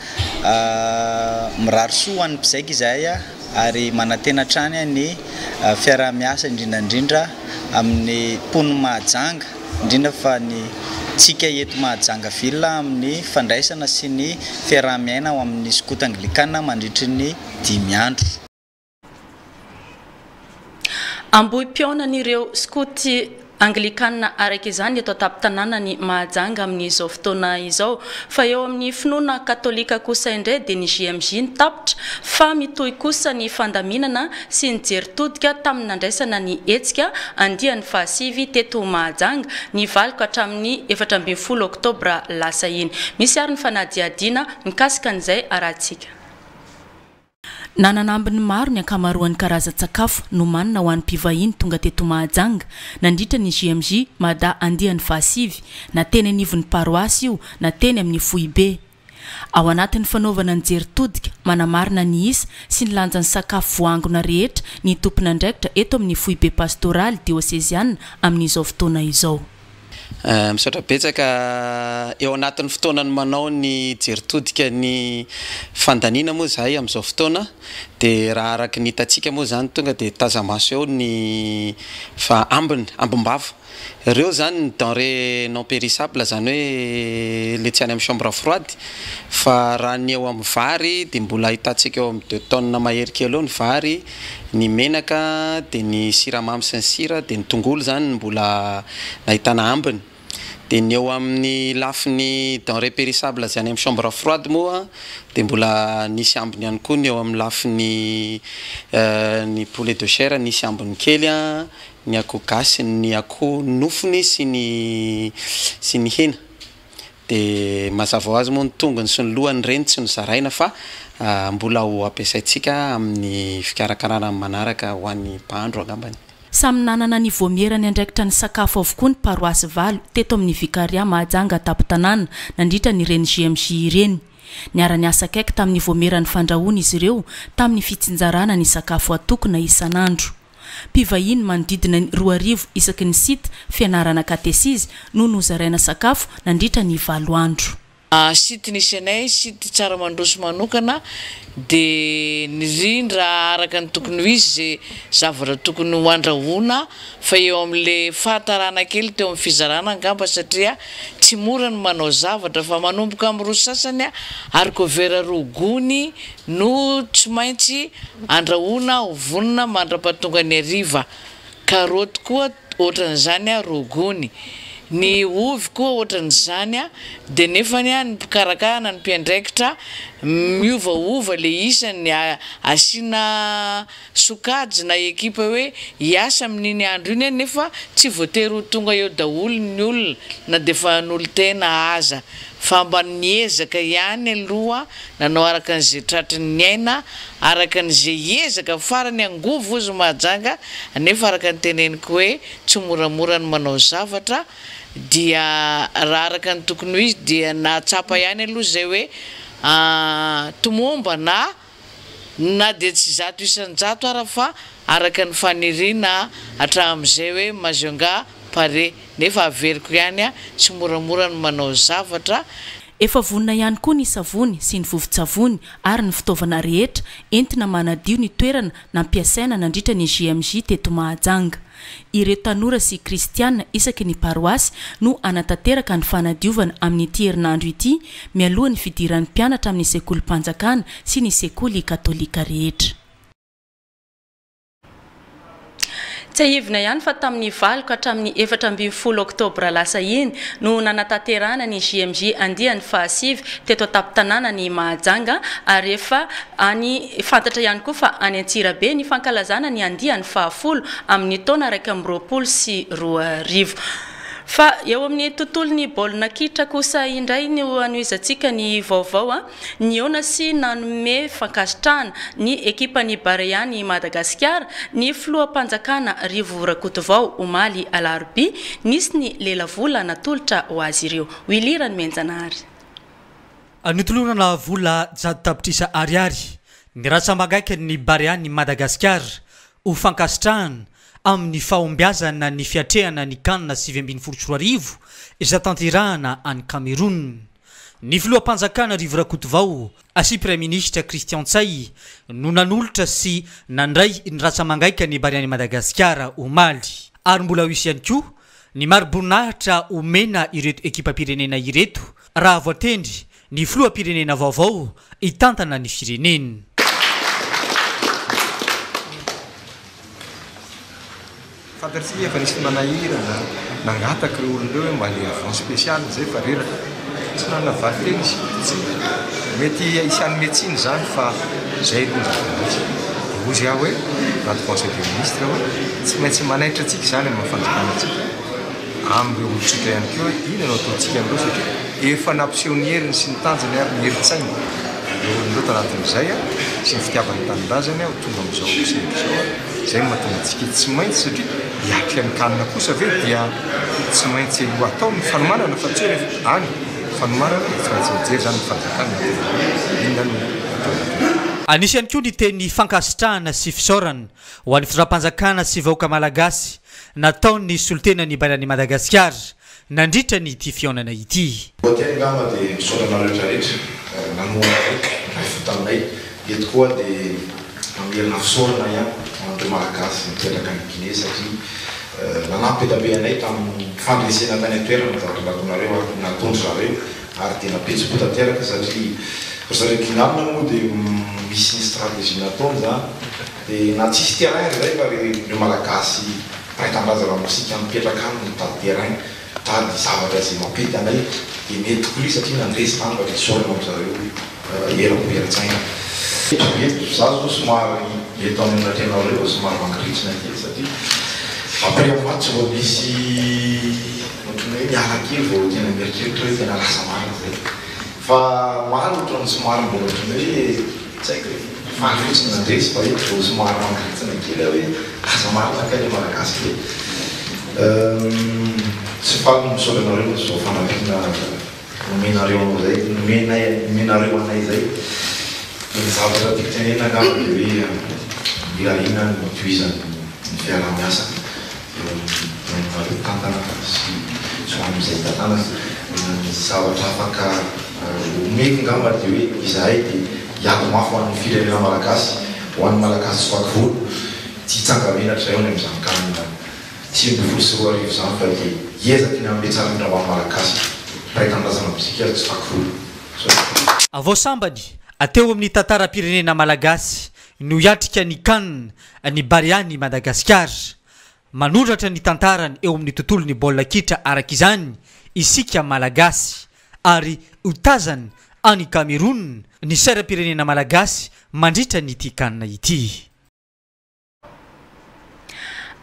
Mirary soa an'ny mpizaika izahay ary manantena hatrany ny fiarah-miasa indrindrandrindra amin'ny mponina Mahajanga, indrindra fa ny tsika eto Mahajanga villa amin'ny fandraisana sy ny fiarah-miaina ao amin'ny skoto Anglikana mandritry ny 5 andro. Ambohi-pionan'ireo skoty Anglikana araka izany eto an-tampon-tanànany Mahajanga amin'izao fotoana izao, fa eo amin'ny finoana katolika kosa indray dia ny JMJ nitapitra fa mitohy kosa ny fandaminana sy ny jeritodika tamin'ny nandraisana ny hetsika andiany fahasivy teto Mahajanga ny valiko hatramin'ny 14 oktobra lasa iny. Misy ary ny fanadihadiana mikasika an'izay arahantsika. Nananambiny maro ny ankamaroan'ny karazan-tsakafo no manina ho an'ny mpivahiny tonga teto Mahajanga nandritra ny JMJ mada andiany fahasivy, na teny anivon'ny paroasy io na teny amin'ny Foibe. Ao anatin'ny fanaovana ny jeritodika manamarina ny isa sy ny lanjan'ny sakafo voangona rehetra ny tompona andraikitra eto amin'ny Foibe pastoraly diocésiane amin'izao fotoana izao. Misaotra betsaka eo anatin'ny fotoanany manao ny jeritodika ny fandaniana moa zahay amin'izao fotoana, dia raha araka ny hitantsika moa zany tonga dia tazamaso eo ny fa ambom-bava. Ireo zany ny denrée non périssable zany hoe le tsy any amin'ny chambre froide, fa raha ny eo amin'ny vary dia mbola hitantsika eo amin'ny 2 tonnes mahery kely eo ny vary, ny menaka dia ny siramamy sy ny sira dia ny tongolo zany mbola nahitana ambiny. Dia ny eo amin'ny lafiny denrée périssable zany amin'ny chambre froide moa dia mbola nisy ambiny ihany koa ny eo amin'ny lafiny ny poulet de chair nisy ambiny kely, ny akoho gasy, ny akoho nofony sy ny hena. Dia mazava ho azy moa ny tongony sy ny lohany reny tsy nozaraina fa mbola ho ampiasaintsika amin'ny fikarakarana manaraka ho an'ny mpahandro angambany. Samy nanana ny voamierany andraikitra ny sakafo avokoa ny paroasy valo teto amin'ny vikaria Mahajanga tampon-tanàna nandritra ny reny JMJ ireny. Niara-ny asa akaiky tamin'ny voamerany fandrahoana izy ireo tamin'ny fitsinjarana ny sakafo atokona isan'andro. Mpivahiny manodidina ny 2 isaky ny sita fianarana katesizy no nozaraina sakafo nandritra ny 7 andro. Sity nisy anay sity tsara mandroso manokana dia nirindra araka ny tokony ho izy zay zavatra tokony ho andrahoana, fa eo amin'le fahatarana kely teo amin'ny fizarana angamba satria tsy mora ny manao zavatra fa manomboka amin'ny roa sasany haricot-vert rogony no tsy maintsy andrahoana ovonina mandra-pahatonga ny hariva, karoty koa ohatran'izany rogony, ny ovy koa ohatran'izany dia nefany ny mpikarakana ny mpiandraikitra miovaova le isany asiana sokajy na ekipa hoe hiasa amin'iny andro iny nefa tsy voatery ho tonga eo daholo ny olona na dia fa n'olo tena aza, fa mba niezaka ihany aloha nanao araka an'izay tratry ny aina, araka an'izay ezaka farany angovo ozy Mahajanga, nefa araka ny teneniko hoe tsy moramora ny manao zavatra, dia raha araka ny tokony ho izy dia nahatsapa ihany aloha zay hoe tomomba na dia tsy zato isan-jato ara fa araka ny faniriana hatramin'izay hoe mazonga pare nefa averiko ihany a tsy moramora no manao zavatra. Efa vonina ihany koa ny savony sy ny vovon-tsavony ary ny fitaovana rehetra entina manadio ny toerana nampiasaina nandritra ny JMJ teto Mahajanga. Ireo tanora sy kristiana isaky ny paroasy no anatanteraka ny fanadiovana amin'ity herinandro ity mialohan'ny fidiran'ny mpianatra amin'ny sekolim-panjakana sy ny sekoly katolika rehetra. Tsy hivina ihany fa tamin'ny valiko hatramin'ny 14 oktobra lasa iny no nanatanterahana ny JMJ andiany fahasivy teto an-tampon-tanàna ny Mahajanga ary efa any fantatra ihany koa fa any Antsirabe ny fankalazana ny andiany fahafolo amin'ny taona 2024. Fa eo amin'ny tontolon'ny baolina kitra kosa indray no anoizantsika ny vaovao ny ona sy nanome fankasitrahana ny ekipan'ny Barea-ny Madagasikara ny filoham-panjakana Rivo Rakotovao omaly alarobia nisy ny lelavola natolotra ho azy ireo. Wilirany Menjanary. Nitolorana vola jato tapitrisa ariary ny ratsamagaika ny Barea-ny Madagasikara ho fankasitrahana amin'ny fahombiazana ny fiatrehana ny kanina 724 izay tanterahana any Cameroun. Ny filoham-panjakana Rivo Rakotovao asi Premier Ministre Christian Tsay no nanolotra sy nandray ny ratsamangaika ny Barea-ny Madagasikara omaly. Ary mbola hoisy ihany koa ny mariboninahitra omena ireto ekipa-pirenena ireto raha voatendry ny filoham-pirenena vaovao hitantana ny firenena. Fantatsika efa nisy manahirana nangataka ireo olon'ireo mba le avant spécial zay fa reraka tsy nanavaly teny sy mety isiany médecine zany fa zay lonjavanatsy dia ozy aho hoe raty conseil des ministres hoe tsy maintsy manaitra atsika zany amin'ny fanjakana atsika amin'ireo olontsika ihany keo iny anao ataontsika amin'ireo satria efa nampiseho ny heriny sy ny tanjany ary ny heritsaina ireo olon'ireo tanatin'izay sy ny fitiavany tanindrazany aho tonga amin'izao seizao zay mahatonga antsika tsy maintsy satria hiatry amin'ny kanina kosa ve dia tsy maintsy ho atao ny fanomanana fa tsy hoe any fanomanana tsy maintsy mijery zany ny fanjakana inona no anisany koa ny teny fankasitrahana sy fisaorana ho an'ny fitondram-panjakana sy vahoaka malagasy nataony solotenany Barea-ny Madagasikara nandritra ny ity fihaonana ity. Teny ngamba dia misaorana rehetrarehetra namoana ray fotaminay eto koa dia mamerina fisaorana ihany andreo malagasy mipetraka ny Guinée satria nanampy etabe anay tamin'ny fandresena tany atoerana zavatra natonareo natondry zareo ary tena betsopo tanteraka satria zareo Guinéana moa dia misy ny stratégie nataony zany dia na tsisy terrain zay fa reo malagasy praitandraza raha mosika mipetraka aminy mitady terrain tady zavatra zay mampety anay dia mety tokoly satria nandresy tany fa fisaorana amin'zareo eram-peratsaina. Zaho somary eto amin'ny tenareo somary mankaritsina kely satria après match vao misy ohatrany hoe miarakely vao tena mieritreritra hoe tena lasa marina zay fa maro ohatrany somary mbola ohatrany hoe tsy haiko hoe mankaritsina nandresy fa eto vao somary mankaritsina kely hoe lasa marina ka le malagasy kely tsy faly misaoranareo zao fanavina nomenareo zay nomenareo anay zay ny zavatra tiako tenena ngamba dia hoe mirahina ny toizany ny fiarah-miasa tantana sy amin'izay tantana ny zavatra afaka omeko ngamba dia hoe izahay dia hiato mafy ho an'ny firenena malagasy ho an'ny malagasy tsy vaky volo tsy hitsangamenatra eo ny amin'izany kanina 2024 zany fa dia hiezaka ny ametsara ny rava malagasy praitandrazana amintsika tsy vaky volo. Avao sambany ateo amin'ny tantara-pirenena malagasy no hiatrika ny kanina ny Barea-ny Madagasikara manoratra ny tantarany eo amin'ny tontolon'ny baolina kitra araka izany isika malagasy ary utazany any Cameroun ny saira-pirenena malagasy mandritra ny ity kanina ity.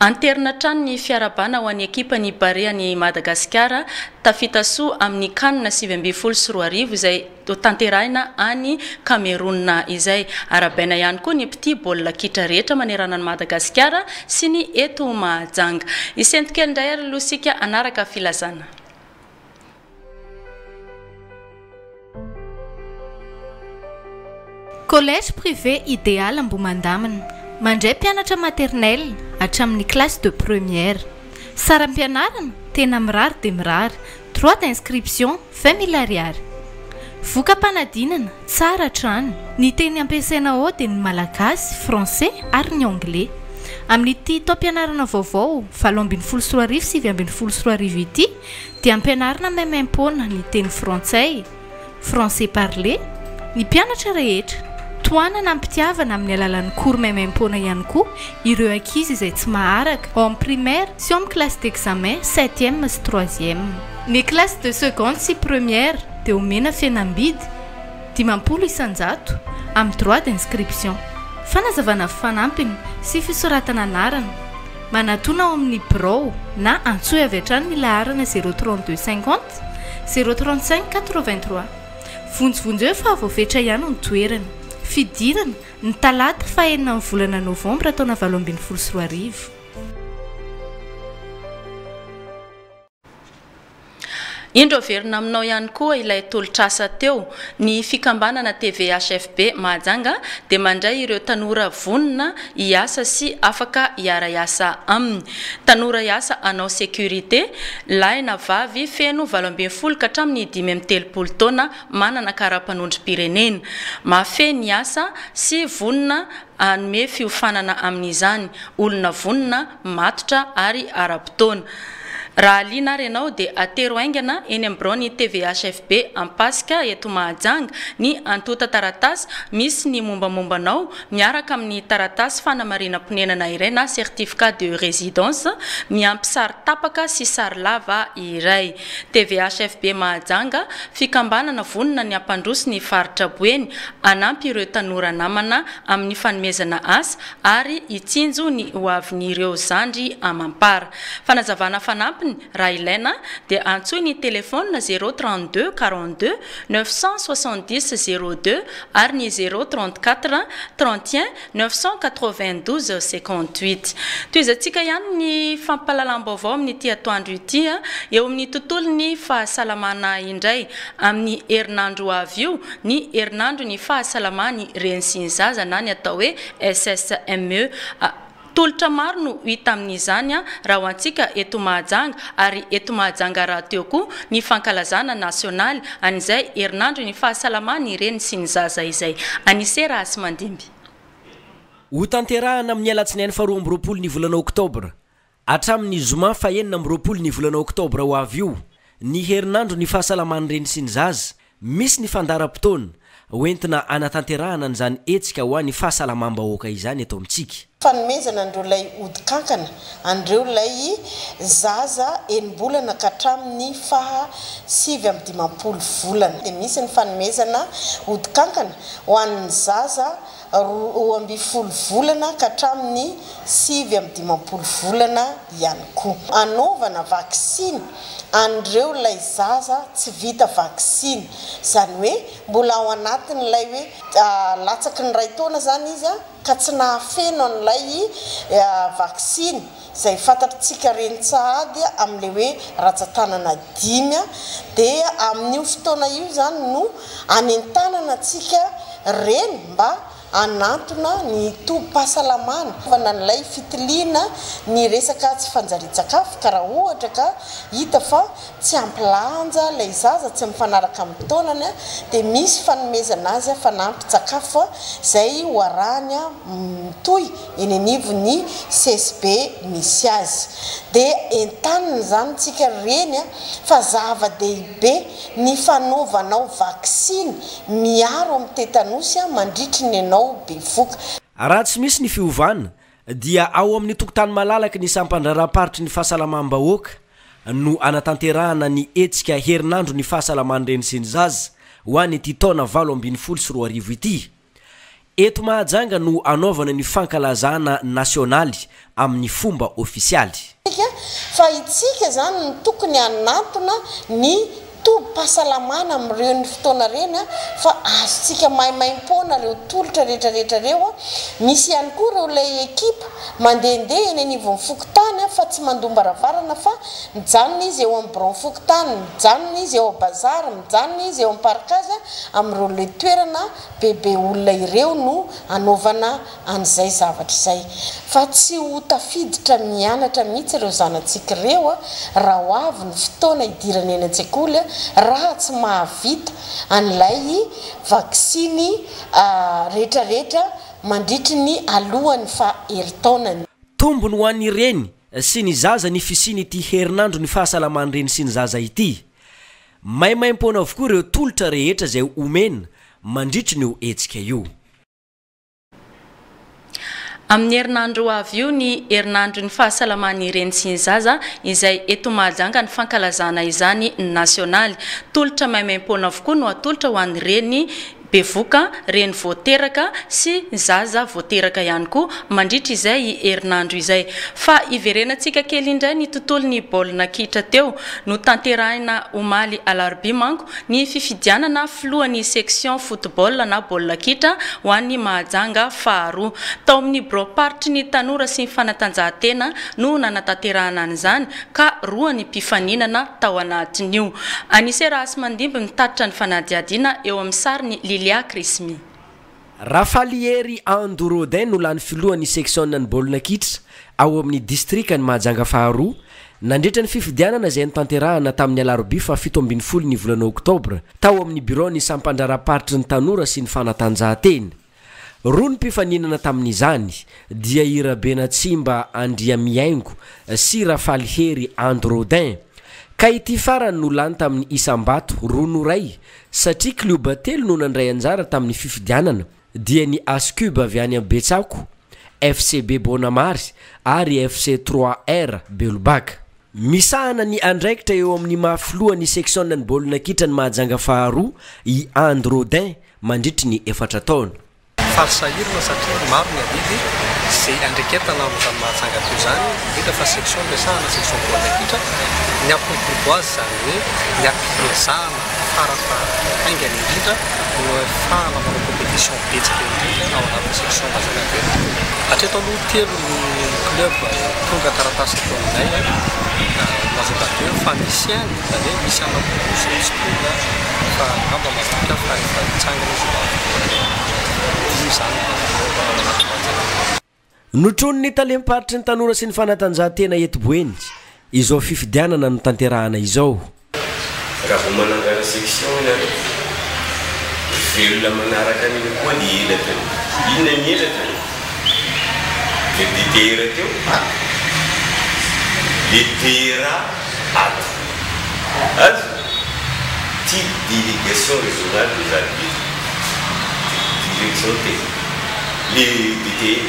Anterina trano ny fiarabana ho an'ny ekipan'ny Barea-ny Madagasikara tafitasoa amin'ny kanina 724 izay tanterahina any Cameroun izay arabaina ihany koa ny mpity baolina kitra rehetra manerana ny Madagasikara sy ny eto Mahajanga. Isentikely indray ary losika anaraka filazana. Collège privé idéal Ambomandamina mandray mpianatra maternelle hatramin'ny classe de première. saram-pianarana tena mirary dia mirary, droit d'inscription 20 000 ariary. Voka-panadinana tsara trano. Ny teny ampiasaina ao dia ny malagasy, français ary ny anglais. Amin'ity taom-pianarana vaovao 7 sy 7 ity dia ampianarana maimaim-poana ny teny frantsay, français parler, ny mpianatra rehetra. Toanana ampitiavana amin'ny alalan'ny cours maimaim-poana ihany koa ireo ankizy izay tsy maharaka ao amin'ny primaire sy ao amin'ny classe d'examen 7e sy 3e. Ny classe de seconde sy première dia omena fihenam-bidy 50 isan-jato amin'ny droit d'inscription. Fanazavana fanampiny sy fisoratana anarana manatona ao amin'ny birao na antsoy avy hatrany ny laharana 032 50 035 83. Vonjovonjo eo fa voafetra ihany ny toerana. Fidirana ny talata 9 volana novambra taona 2024. Indro verina aminao ihany koa ilay tolotrasa teo ny fikambanana TVHFB Mahajanga dia mandray ireo tanora vonina hiasa sy afaka hiara-iasa aminy. Tanora hiasa anao sécurité, lahy na vavy feno 12 ka hatramin'ny 5 taona manana karapanondrom-pirenena. Mahafeny hiasa sy vonina anome fiofanana amin'izany, olona vonina matotra ary ara-potoana. Raha liana renao dia atero aingana eny ambirao TVHFB ampasika eto Mahajanga ny antota taratasy misy ny mombamombanao miaraka amin'ny taratasy fanamarinam-ponenana iray na certificat de résidence miampy sary tapaka sy sary lava iray. TVHFB Mahajanga fikambanana vonina ny ampandroso ny faritra Boeny anampy ireo tanora namana amin'ny fanomezana asa ary itsinjo ny hoavin'ireo zandry amampara. Fanazavana fanampy raha ilaina dia antsoy ny telefona 032 42 970 02 ary ny 034 31 992 58. Toizantsika ihany ny fampahalalam-baovao amin'ny ity atoandro ity eo amin'ny tontolon'ny fahasalamana indray amin'ny herinandro avy io ny herinandro ny fahasalamany reny sy ny zaza na ny atao hoe SSME. Tolotra maro no hita amin'izany raha ho antsika eto Mahajanga ary eto Mahajanga raha teo koa ny fankalazana nasionaly an'izay herinandro ny fahasalamany reny sy ny zaza izay. Anisera Asmandimby. Ho tanterahana amin'ny alatsinainy 12 ny volana oktobra hatramin'ny zoma 9 ny volana oktobra ho avy io ny herinandro ny fahasalamany reny sy ny zaza misy ny fandaram-potoana hoentina anatanterahana an'izany etsika ho an'ny fahasalamam-bahoaka izany eto amintsika. Fanomezana andreo lay odi-kankana andreo lay zaza enimbolana ka hatramin'ny faha 7 volana. Dia misy ny fanomezana odi-kankana ho an'ny zaza 12 volana ka hatramin'ny 7 volana ihany koa. Anaovana vaksiny andreo lay zaza tsy vita vaksiny, zany hoe mbola ao anatiny lay hoe latsaky ny ray taona zany izy ka tsy nahafeno an'ilay vaksiny zay fantatritsika renitsahady amin'le hoe ratsan-tanana 5 dia amin'io fotoana io zany no anentanana atsika reny mba anantona ny tobim-pahasalamana fanan'ilay fitiliana ny resaka tsy fanjari-tsakafo ka raha ohatra ka hita fa tsy ampilanja lay zaza tsy mifanaraka amin'ny taonany dia misy fanomezana azy fanampy-tsakafo zay hoarahany mitohy eny anivony CSB misy azy dia entanina zany tsika reny fa zava-dehibe ny fanaovanao vaksiny miaro amin'ny tetanosy mandritry ny anao bevoka. Raha tsy misy ny fiovana dia ao amin'ny tokotany malalaka ny sampandraraparitry ny fahasalamam-bahoaka no anatanterahana ny etsika herinandro ny fahasalamany reny sy ny zaza ho an'ny ity taona 20 sy 2024 ity. Eto Mahajanga no anaovana ny fankalazana nasionaly amin'ny fomba ofisialy. Fa itsika zany ny tokony anatona ny pahasalamana am'ireo ny fotoana reny a fa azontsika mahimaim-pona reo tolotra rehetrarehetra reo a misy ihany koa reo ilay ekipa mandehandeha eny anivon'ny fokotany a fa tsy mandombaravarana fa mijanona izy eo amin'ny bron fokotany mijanona izy eo abazary mijanona izy eo amin'ny parkaza am'ireo le toerana bebe olona ireo no anaovana an'izay zavatra izay fa tsy ho tafiditra mianatra mihitsy ireo zanatsika ireo a raha ho avy ny fotoana idirana eny an-tsekoly raha tsy mahavita an'ilay vaksiny rehetrarehetra mandritry ny alohany fa herintaonany tombony ho an'ny reny sy ny zaza ny fisiny ity herinandro ny fahasalaman'ireny sy ny zaza ity maimaim-pona avokoa ireo tolotra rehetra izay omena mandritry ny ho hetsika io amin'ny herinandro avy io ny herinandro ny fahasalaman'ny reny sy ny zaza izay eto Mahajanga ny fankalazana izany nasionaly tolotra maimaim-pona avokoa no atolotra ho an'ny reny bevoka reny voateraka sy zaza voateraka ihany koa mandritra izay herinandro izay fa iverenantsika kely indray ny tontolo ny baolina kitra teo no tanterahina omaly alarobia manko ny fifidianana filohan'ny section football na baolina kitra ho an'ny Mahajanga faharoa tao amin'ny broparitry ny tanora sy ny fanatanjahantena no nanatanterahana an'izany ka roa ny mpifaninana tao anatin'io Anise Rasmandimby mitatitra ny fanadihadiana eo amin'ny sariny Krismi Rafalieri Andorodin no lany filohan'ny seksiona ny baolina kitra ao amin'ny distrika ny Mahajanga faharoa nandritra ny fifidianana izay notanterahana tamin'ny alarobia fa 17 ny volana oktobra tao amin'ny bureau ny sampandraraparitry ny tanora sy ny fanatanjahantena roa ny mpifaninana tamin'izany dia Irabena Tsimba Andria Miaingo sy Rafalieri Andorodin ka ity farany no lany tamin'ny Isambato ronoray satria kluba telo no nandray anjara tamin'ny fifidianana dia ny Ascub avy any amin'ny Betsako, FCB Bonamary ary FC 3R Belobaka. Misahana ny andraikitra eo amin'ny mahafilohan'ny seksiona ny baolina kitra ny Mahajanga faharoa i Androdin mandritry ny 4 taona. Farisahirana satria maro ny adidy izay andreketana amin'izany Mahajanga teo zany hita fa section resahana section baolina kitra ny ampompoboazy zany hoe ny ampiezahana farafahaingany indrindra no efahana manao compétition betsaka indrindra ao anaty section Mahajanga teo hatreto aloha telo ny club tonga taratasy teo aminay Mahajanga teo fa misy ihany zany hoe misy anapokoso misy tonga fa ngamba masika fa efa mitsangana Notrony ny talemparitra ny tanora sy ny fanatanjahantena eto Boeny izao fifidianana no tanterahana izao. Raha manangana section na velona manaraka ny koa ny elatra inona ny elatra le DTR teo le TRA ato azo type délégation régionale des arbitres direction T les DTR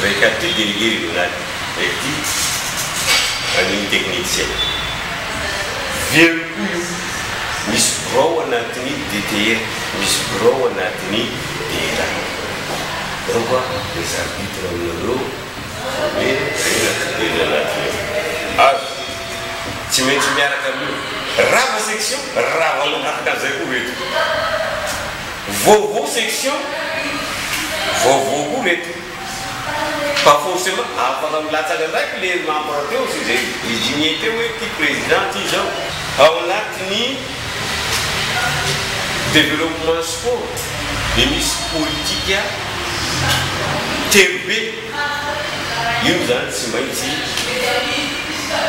récapté délégué régional rectif une technicien vieux Miss Bro anatini DTR Miss Bro anatini DRA donc les arbitres en euro mais tu mets miaraka rava section rava manaraka zay koa reto vovo section vovo koa reto pas forcément avant la tsagandraiky le membre teo zay désigné teo hoe ty président ty zao ao anatiny développement sport de misy politique TB io zany tsy maintsy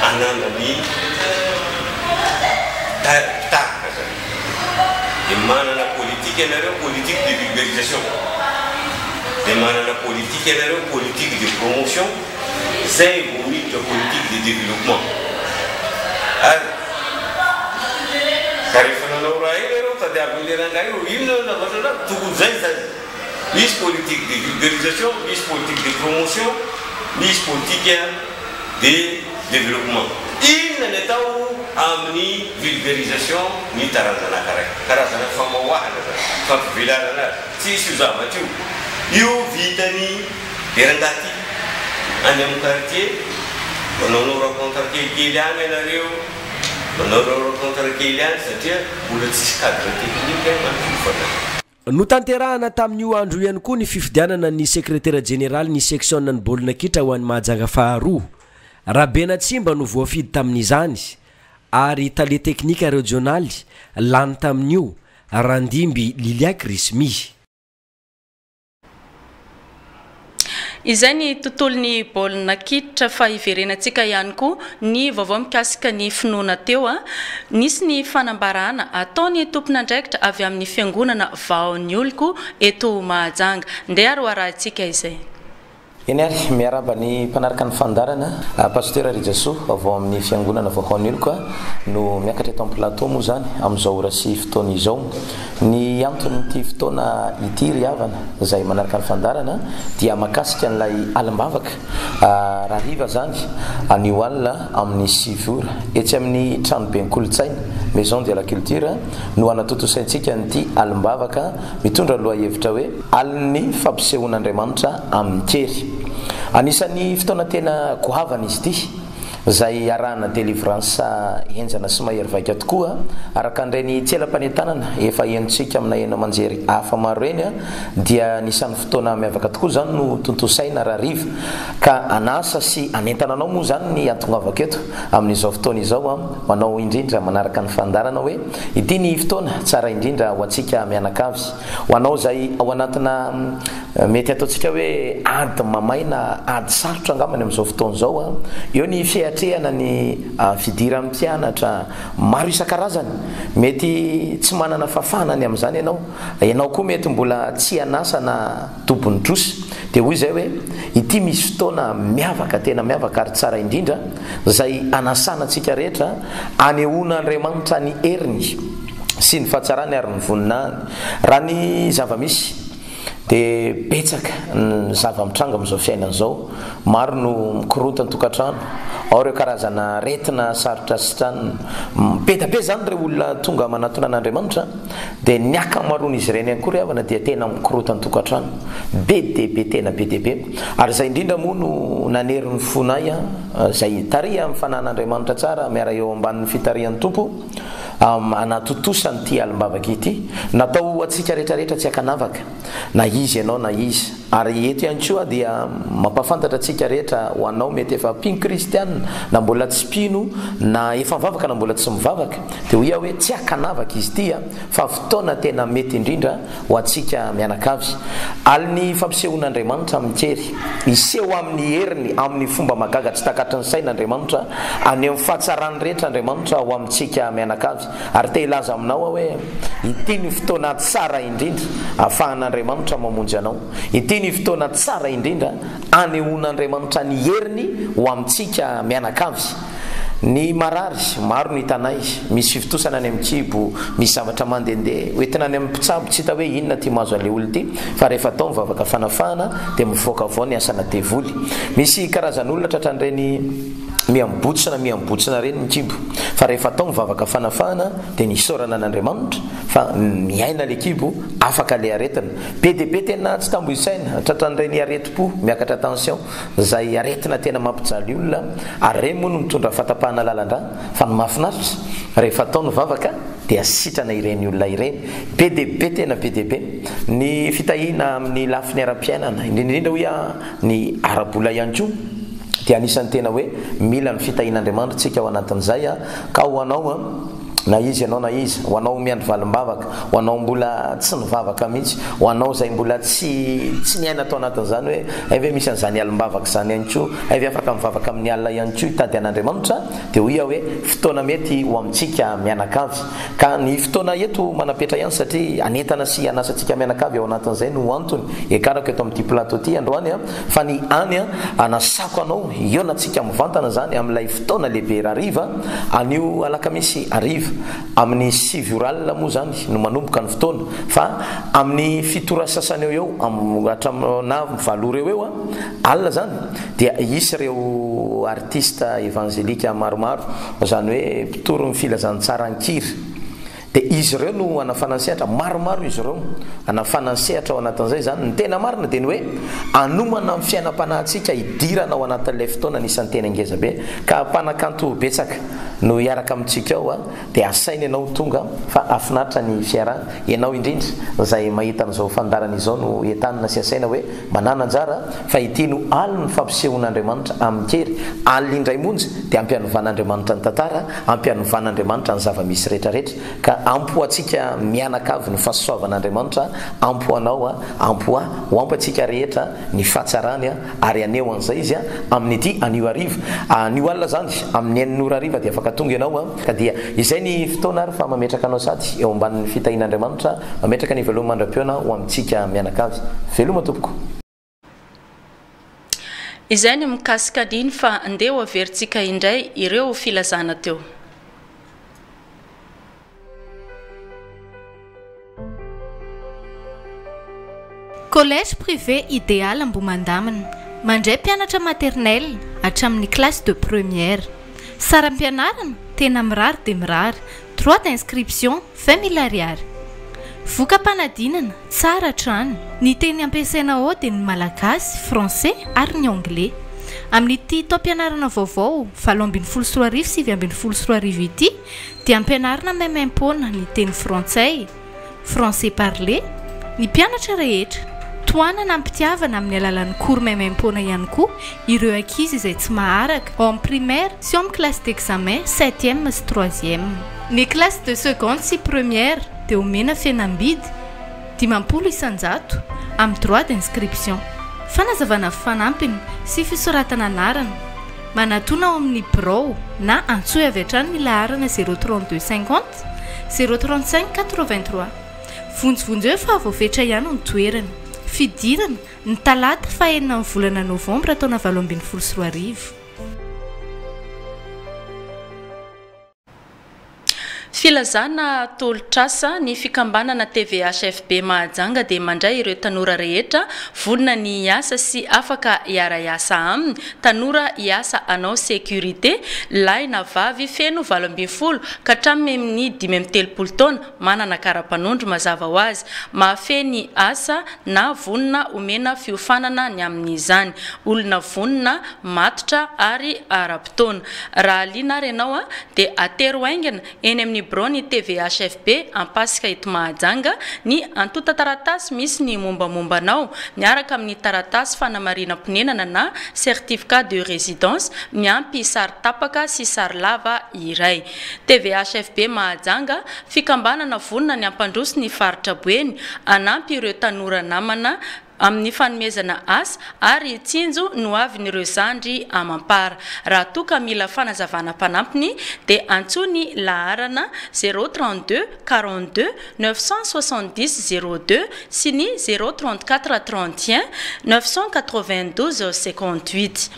ananany taka zany de manana politique anareo politique de vulgarisation de manana politique anareo politique de promotion zay vomito politique de développement karefananao raha io areo tady aby leranga io ino zavatra tokony zay zany misy politique de vulgarisation misy politique de promotion misy politique de développement inona ny atao amin'ny vulgarisation ny tarazana karazana famahoahana zany fampivelarana tsisy io zavatra io vitany erangaty any amin'ny quartier manaonao rencontre kelikely any anareo manao rencontre kely any satria mbola tsisy cadre technique manofana. Notanterahana tamin'io andro ihany koa ny fifidianana ny sekretera général ny section ny baolina kitra ho an'ny Mahajanga faharoa. Rabena Tsimba no voafidy tamin'izany ary tale teknika régionaly lany tamin'io Randimby Liliak Rismi. Izay ny tontolon'ny baolina kitra fa iverenantsika ihany koa ny vaovao mikasika ny finoana teo nisy ny fanambarana ataony tompon'andraikitra avy amin'ny fiangonana vaon'ny oloko eto Mahajanga ndeha aro arahantsika izay. Eny ary miaraba ny mpanaraka ny fandarana pasteur Rijaso avao amin'ny fiangonana vahoan'ny oloko no miakatra eto amin'ny plateau moa zany amin'izao ora sy fotoana izao. Ny anton'ity fotoana ity ry havana izay manaraka ny fandarana dia makasika an'ilay alimbavaka raha riva zany anio alina amin'ny 6 ora etsy amin'ny tranobe ny kolotsaina maison de la culture no anatotosaintsika nyity alimbavaka mitondra loha hevitra hoe alin'ny fampisehoan'Andriamanitra amin'ny kery. Anisan'ny fotoana tena goavana izy ity zay arahana délivrance enjana sy mahery vaika tokoa araka an'ireny tselam-panentanana efa entsika amina ena manjery hafa maro eny dia nisan'ny fotoana miavaka tokoa zany no tontosaina raha riva ka anasa sy anentananao moa zany ny antongavaka eto amin'izao fotoana izao manao indrindra manaraka ny fandarana hoe ity ny fotoana tsara indrindra ho antsika mianakavy ho anao zay ao anatina mety ataontsika hoe ady mamaina ady sarotra angamany amin'izao fotoana izao eo ny fiatrehana ny fidira amin'ny mpianatra maro isan-karazany mety tsy manana fafana ny amin'izany ianao koa mety mbola tsy anasa na tompony drosy dia hoy izay hoe ity misy fotoana miavaka tena miavaka ary tsara indrindra zay anasana antsika rehetra anehoana Andriamanitra ny heriny sy ny fahatsarany ary ny voninahiny raha ny zava-misy dia betsaka ny zava-mitranga amin'izao fiainana izao maro no mikorotany tokantrano ao ireo karazana retina sarotra sitrany betabe zany ireo olona tonga manatona an'Andriamanitra dia ny akamaroan'izy ireny ihany koa ry havana dia tena mikorotany tokantrano be deaibe tena be deaibe ary zay indrindra moa no naneriny fonay zay taria amin'ny fanan'Andriamanitra tsara miara eo ambanin'ny fitarian'ny tompo anatotosany ity alimbavaka ity natao atsika rehetrarehetra tsy akanavaka na izy ianao na izy ary eto ihany koa dia mampafantatra atsika rehetra ho anao mety efa mpino kristianina na mbola tsy mpino na efa mivavaka na mbola tsy mivavaka dia hoia hoe tsy akanavaka izy ity fa fotoana tena mety indrindra ho atsika mianakavy aliny fampisehoan'Andriamanitra amin'ny kery iseho amin'ny heriny amin'ny fomba magaga tsy takatry ny sain'Andriamanitra any amin'ny fahatsarany rehetra Andriamanitra ho amintsika mianakavy ary te ilaza aminao hoe ity ny fotoana tsara indrindra ahafahan'Andriamanitra mamonjy anao ity ny fotoana tsara indrindra anehoan'Andriamanitra ny heriny ho amintsika mianakavy. Ny marary maro ny tanay misy fitosana any amin'ny kibo misy zavatra mandehandeha hoentina any amin'ny mpitsabo tsy hita hoe inona ty mahazo an'ilay olona ity fa rehefa atao mivavaka fanafahana dia mivoaka avao ny asana devoly misy karazan'olona tratran'ireny miambotsina reny ny kibo fa rehefa atao mivavaka fanafahana dia nisorana an'Andriamanitra fa miaina le kibo afaka le aretina be dia be tena tsy tamboisaina tratran'ireny areti-po miakatra tension zay aretina tena mampijaly olona ary reny moa no mitondra fatapahana lalandra fa ny mahafinaritra rehefa atao ny vavaka dia sitrana ireny olona ireny be dia be tena be dia be ny fitahina amin'ny lafiny ara-piainana indrindrindra hoia ny arabola ihany koa dia anisan'ny tena hoe mila ny fitahin'Andriamanitra tsika ao anatin'izay ka ho anao na izy ianao na izy ho anao miandry valim-bavaka ho anao mbola tsy nivavaka mihitsy ho anao zay mbola tsy niaina atao anatin'izany hoe ave misy an'izany alimbavaka zany ihany koa ave afaka mivavaka amin'ny alina ihany koa hitady an'Andriamanitra dia hoia hoe fotoana mety ho amintsika mianakavy ka ny fotoana eto manapetra ihany satria anentana sy anasantsika mianakavy ao anatin'izay no antony ekarako eto amin'ity plateau ty androany fa ny any anasako anao eo na tsika mivantana zany amin'ilay fotoana lehibe rariva anio alakamisy ariva amin'ny 7 ora alina moa zany no manomboka ny fotoana fa amin'ny 7 ora sasany eo na 7 ora eo alina zany dia isy ireo artiste évangélika maromaro zany hoe mpitoro ny filazantsara ankiry dia izy ireo no anafanany sehatra maromaro izy ireo anafanany sehatra ao anatin'izay zany ny tena marina dia ny hoe anomana amin'ny fiainam-panahintsika hidirana ao anatin'ilay fotoana nisan'ny tena ngeza be ka mpanakanto betsaka no iaraka amintsika ao a dia asainy ianao tonga fa afinaritra ny fiarana ianao indrindra zay mahita an'izao fandarana izao no entanina sy asaina hoe manana anjara fa ity no aliny ny fampisehoan'Andriamanitra amin'ny kery aliny indray monjy dia ampianovan'Andriamanitra ny tantara ampianovan'Andriamanitra ny zava-misy rehetrarehetra ka ampoantsika mianakavy ny fahasoavan'Andriamanitra ampoanao a ampoa ho ampatsika rehetra ny fahatsarany a ary aneo an'izay izy a amin'ny ity anio ariva ny alina zany amin'ny enin'ora ariva dia afaka tonga ianao a ka dia izay ny fotoana ary fa mametraka anao sady eo ambanin'ny fitahin'Andriamanitra mametraka ny veloma mandram-piona ho amintsika mianakavy veloma tompoko izay ny mikasika diny fa andeha ho averintsika indray ireo filazana teo Collège privé idéal Ambomandamina mandray mpianatra maternelle hatramin'ny classe de première. Saram-pianarana tena mirary dia mirary. Droit d'inscription 20 000 ariary. Voka-panadinana tsara hatrany. Ny teny ampiasaina ao dia ny malagasy, français ary ny anglais. Amin'ity taom-pianarana vaovao 7 sy 7 ity dia ampianarana maimaim-poana ny teny frantsay, français parlé, ny mpianatra rehetra. Toanana ampitiavana amin'ny alalan'ny cours maimaim-poana ihany koa ireo ankizy izay tsy maharaka ao amin'ny primaire sy ao amin'ny classe d'examen 7e sy 3e. Ny classe de seconde sy première dia omena fihenam-bidy 50 isan-jato amin'ny droit d'inscription. Fanazavana fanampiny sy fisoratana anarana manatona ao amin'ny birao na antsoy avy hatrany ny laharana 032 50 035 83. Vonjovonjo eo fa voafetra ihany ny toerana. Fidirana ny talata fa 9 volana novambra taona 2024. Filazana tolotrasa ny fikambanana TVHFB Mahajanga dia mandray ireo tanora rehetra vonina ny asa sy afaka hiara-iasa aminy. Tanora hiasa anao sécurité lahy na vavy feno 12 ka hatramin'ny 17 taona manana kara-panondro mazava ho azy mahafeny asa na vonina omena fiofanana ny amin'izany olona vonina matotra ary ara-potoana. Raha liana ary ianao dia atero aingana eny amin'ny brony TVHFB ampasika eto Mahajanga ny antota taratasy misy ny mombamombanao miaraka amin'ny taratasy fanamarina ponenana na certificat de résidence miampy sary tapaka sy sary lava iray. TVHFB Mahajanga fikambanana vonina ny ampandroso ny faritra Boeny anampy ireo tanora namana amin'ny fanomezana asa ary tsinjo no avin'ireo zandry amampara. Raha toka mila fanazavana mpanampiny dia antsony laharana 032 42 970 02 sy ny 034 31 992 58.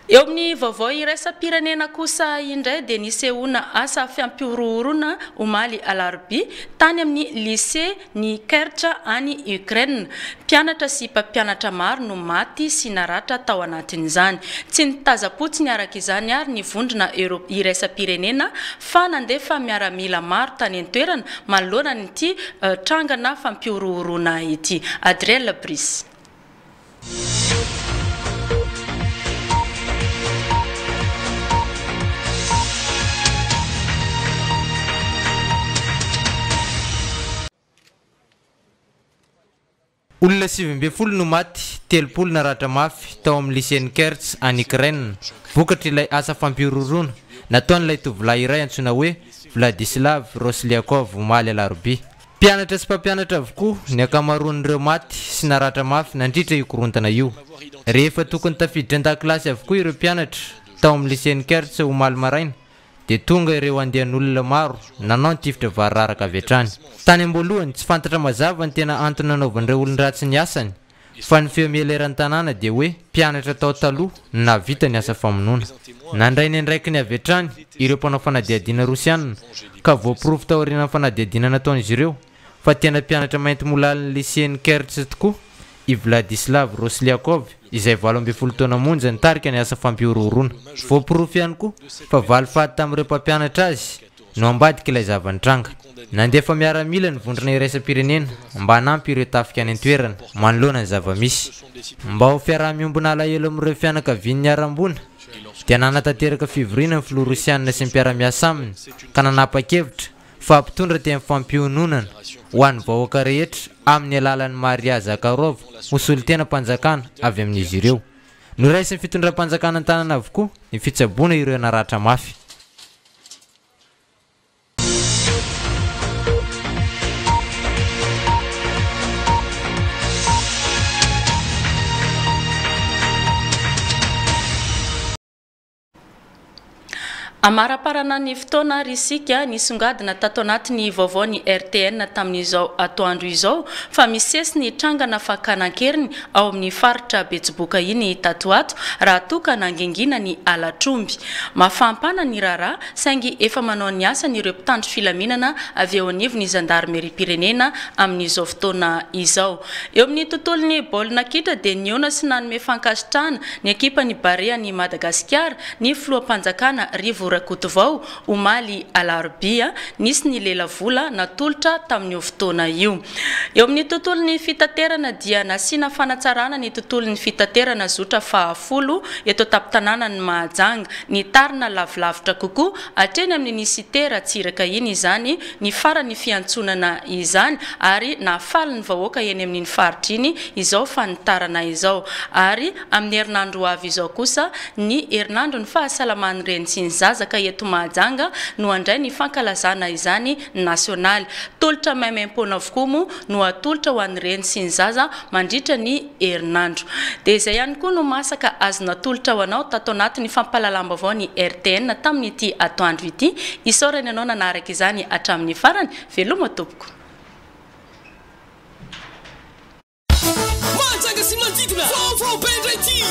Eo amin'ny vaovao iraisam-pirenena kosa indray dia nisehoana asa fiampiorohorona omaly alarobia tany amin'ny lycée ny Kertsa any Ukraine. Mpianatra sy mpampianatra maro no maty sy naratra tao anatin'izany. Tsy nitaza-potsiny araka izany ary ny vondrona iraisam-pirenena fa nandefa miaramila maro tany an-toerana manoloana n'ity trangana fampiorohorona ity. Adriel Brice. Olona 7 no maty, 3 naratra mafy tao amin'ny lycée Kerts any Ukraine. Vokatra ilay asa fampiorohorona nataon'ilay tovolahy iray antsoina hoe Vladislav Rosliakov omaly alarobia. Mpianatra sy mpampianatra avokoa ny akamaroan'ireo maty sy naratra mafy nandritra io korontana io. Rehefa tokony tafiditra an-dakilasy avokoa ireo mpianatra tao amin'ny lycée Kerts omaly maraina dia tonga ireo andehan'olona maro nanao tifitra vararaka avy hatrany. Tany am-boalohany tsy fantatra mazava ny tena antony nanaovan'ireo olon-dratsy ny asany fa ny fiamialeran'ny tanàna dia hoe mpianatra tao taloha na vita ny asa famonoana. Nandray ny andraiky ny avy hatrany ireo mpanao fanadihadiana rosianina ka voaporofo tao aorian'ny fanadihadiana nataon'izy ireo fa tena mpianatra mainty molalin'ny lycée Kerts tokoa i Vladislav Rosliakov izay 12 taona monja nitarika ny asa fampiorohorona. Voaporofo ihany koa fa valy faty tamin'ireo mpampianatra azy no ambadika ilay zavanitranga. Nandefa miaramila ny vondrona iraisam-pirenena mba hanampy ireo tafika any an-toerana manoloana ny zava-misy. Mba ho fiaraha-miombona alahelo amin'ireo fianakavian'ny Arambona dia nanatanteraka fivoriana ny filoha rosianina sy ny mpiara-miasa aminy ka nanapa-kevitra fa ampitondra dia amin'ny fampiononana ho an'ny vahoaka rehetra amin'ny alalan'ny Maria Zakharova mosolon-tena mpanjakana avy amin'izy ireo. Noraisin'ny fitondram-panjakana an-tanana avokoa ny fitsaboana ireo naratra mafy. Amaraparana ny fotoana risika nisongadina tato anatin'ny vaovao ny RTN tamin'izao atoandro izao fa misesy ny trangana fakanan-keriny ao amin'ny faritra Betsiboka iny tato ato raha toka nangengina ny alatromby. Mafampana ny rara saingy efa manao ny asa ny ireo mpitandro filaminana avy eo anivon'ny zandarmeri-pirenena amin'izao fotoana izao. Eo amin'ny tontolon'ny baolina kitra dia niona sy nanome fankasitrahana ny ekipan'ny Barea ny Madagasikara ny filoham-panjakana Rivo Rakotovao omaly alarobia nisy ny lela vola natolotra tamin'io fotoana io. Eo amin'ny tontolon'ny fitaterana dia nasiana fanatsarana ny tontolon'ny fitaterana zotra fahafolo eto Tapitanana ny Mahajanga ny tarina lavilavitra kokoa hatreny amin'ny nisitera tsiraka iny izany ny farany fiantsonana izany ary nafaly ny vahoaka eny amin'ny faritra iny izao fanitarana izao ary amin'ny herinandro avy izao kosa ny herinandro ny fahasalaman'ny reny sy ny zaza ka eto Mahajanga no andray ny fankalazana izany nasionaly. Tolotra maimaimpona avokoa moa no atolotra ho an'ny reny sy ny zaza mandritra ny herinandro. Dia izay ihany koa no masaka azona tolotra ho anao tato anatin'ny fampalalamba vao ny RTN tamin'ity atoandro ity. Isaorana ianao nanaraka izany hatramin'ny farany. Veloma tompoko. Sy manodidina vaovao be indray ity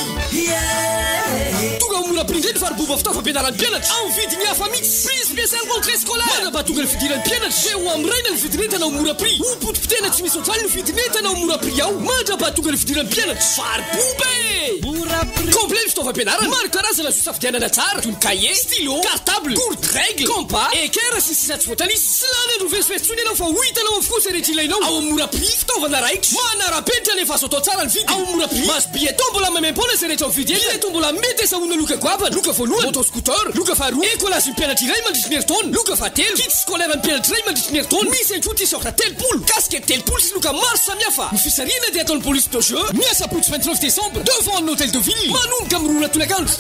tonga mora prix indray ny faribova fitaovam-pianaran'ny mpianatra amin'ny vidiny hafa mihitsy prix spécial rentrée scolaire manabatonga ny fidiran'ny mpianatra zay ho amiraina ny vidinentana ho mora prix ho potipotena tsy misy ohatrany ny vidinentana ho mora prix ao mandrabatonga ny fidiran'ny mpianatra faribobe complet ny fitaovam-pianarana maro karazana zo safidianana tsara toy ny cahier stylo cartable courte règle compas équerre sy sisa tsy voatanisa sy nanendro vesivesitsony ianao fa ho hitanao avokoa zay rehetra ilainao ao amin'ny mora prix fitaovana raitra manara-penitra nefa azo atao tsara ny vidy ao mora prix mas billet tombola maimaimpona zay rehetra mividy billet tombola mety esahoana loka goavana loka voalohany moto scooter loka faharoa écolage ny mpianatra iray mandritry ny herintaona loka fahatelo kit scolaire ny mpianatra iray mandritry ny herintaona misy ankoa t-shirt telopolo casquette telopolo sy loka maro samihafa ny fisariana dia ataon'ny police de jeu miasa apotsy 29 décembre devant ny hôtel de ville manomboka amin'ny rona tolakandro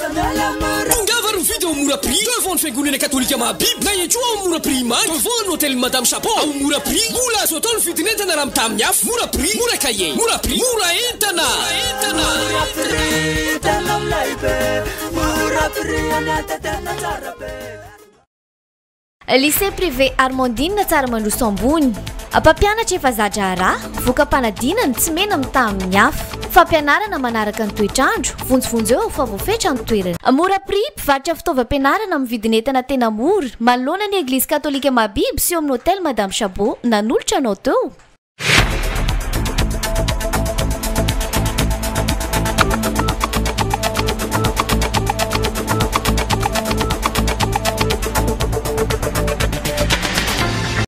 tongava ry mividy ao mora prix devant ny fiangonana katolika mahabiby na iankoa ao mora prix mangy devant ny hôtel madame chapeau ao mora prix mbola azo atao ny vidinentana raha mitamin'ny hafa mora prix mora cahier mora prix mora entana Lycée privé Armandine tsara mandroso ambony mpampianatra efa zadrara voka-panadinana tsy mena mitaha amin'ny hafa fampianarana manaraka ny toetrandro vonjovonjo eo fa voafetra ny toerana mora prix mpivarotra fitaovam-pianarana amin'ny vidinentana tena mora manoloana ny eglizy katolika mahabiby sy eo amin'ny hôtel madame Chabot nanolotra anao teo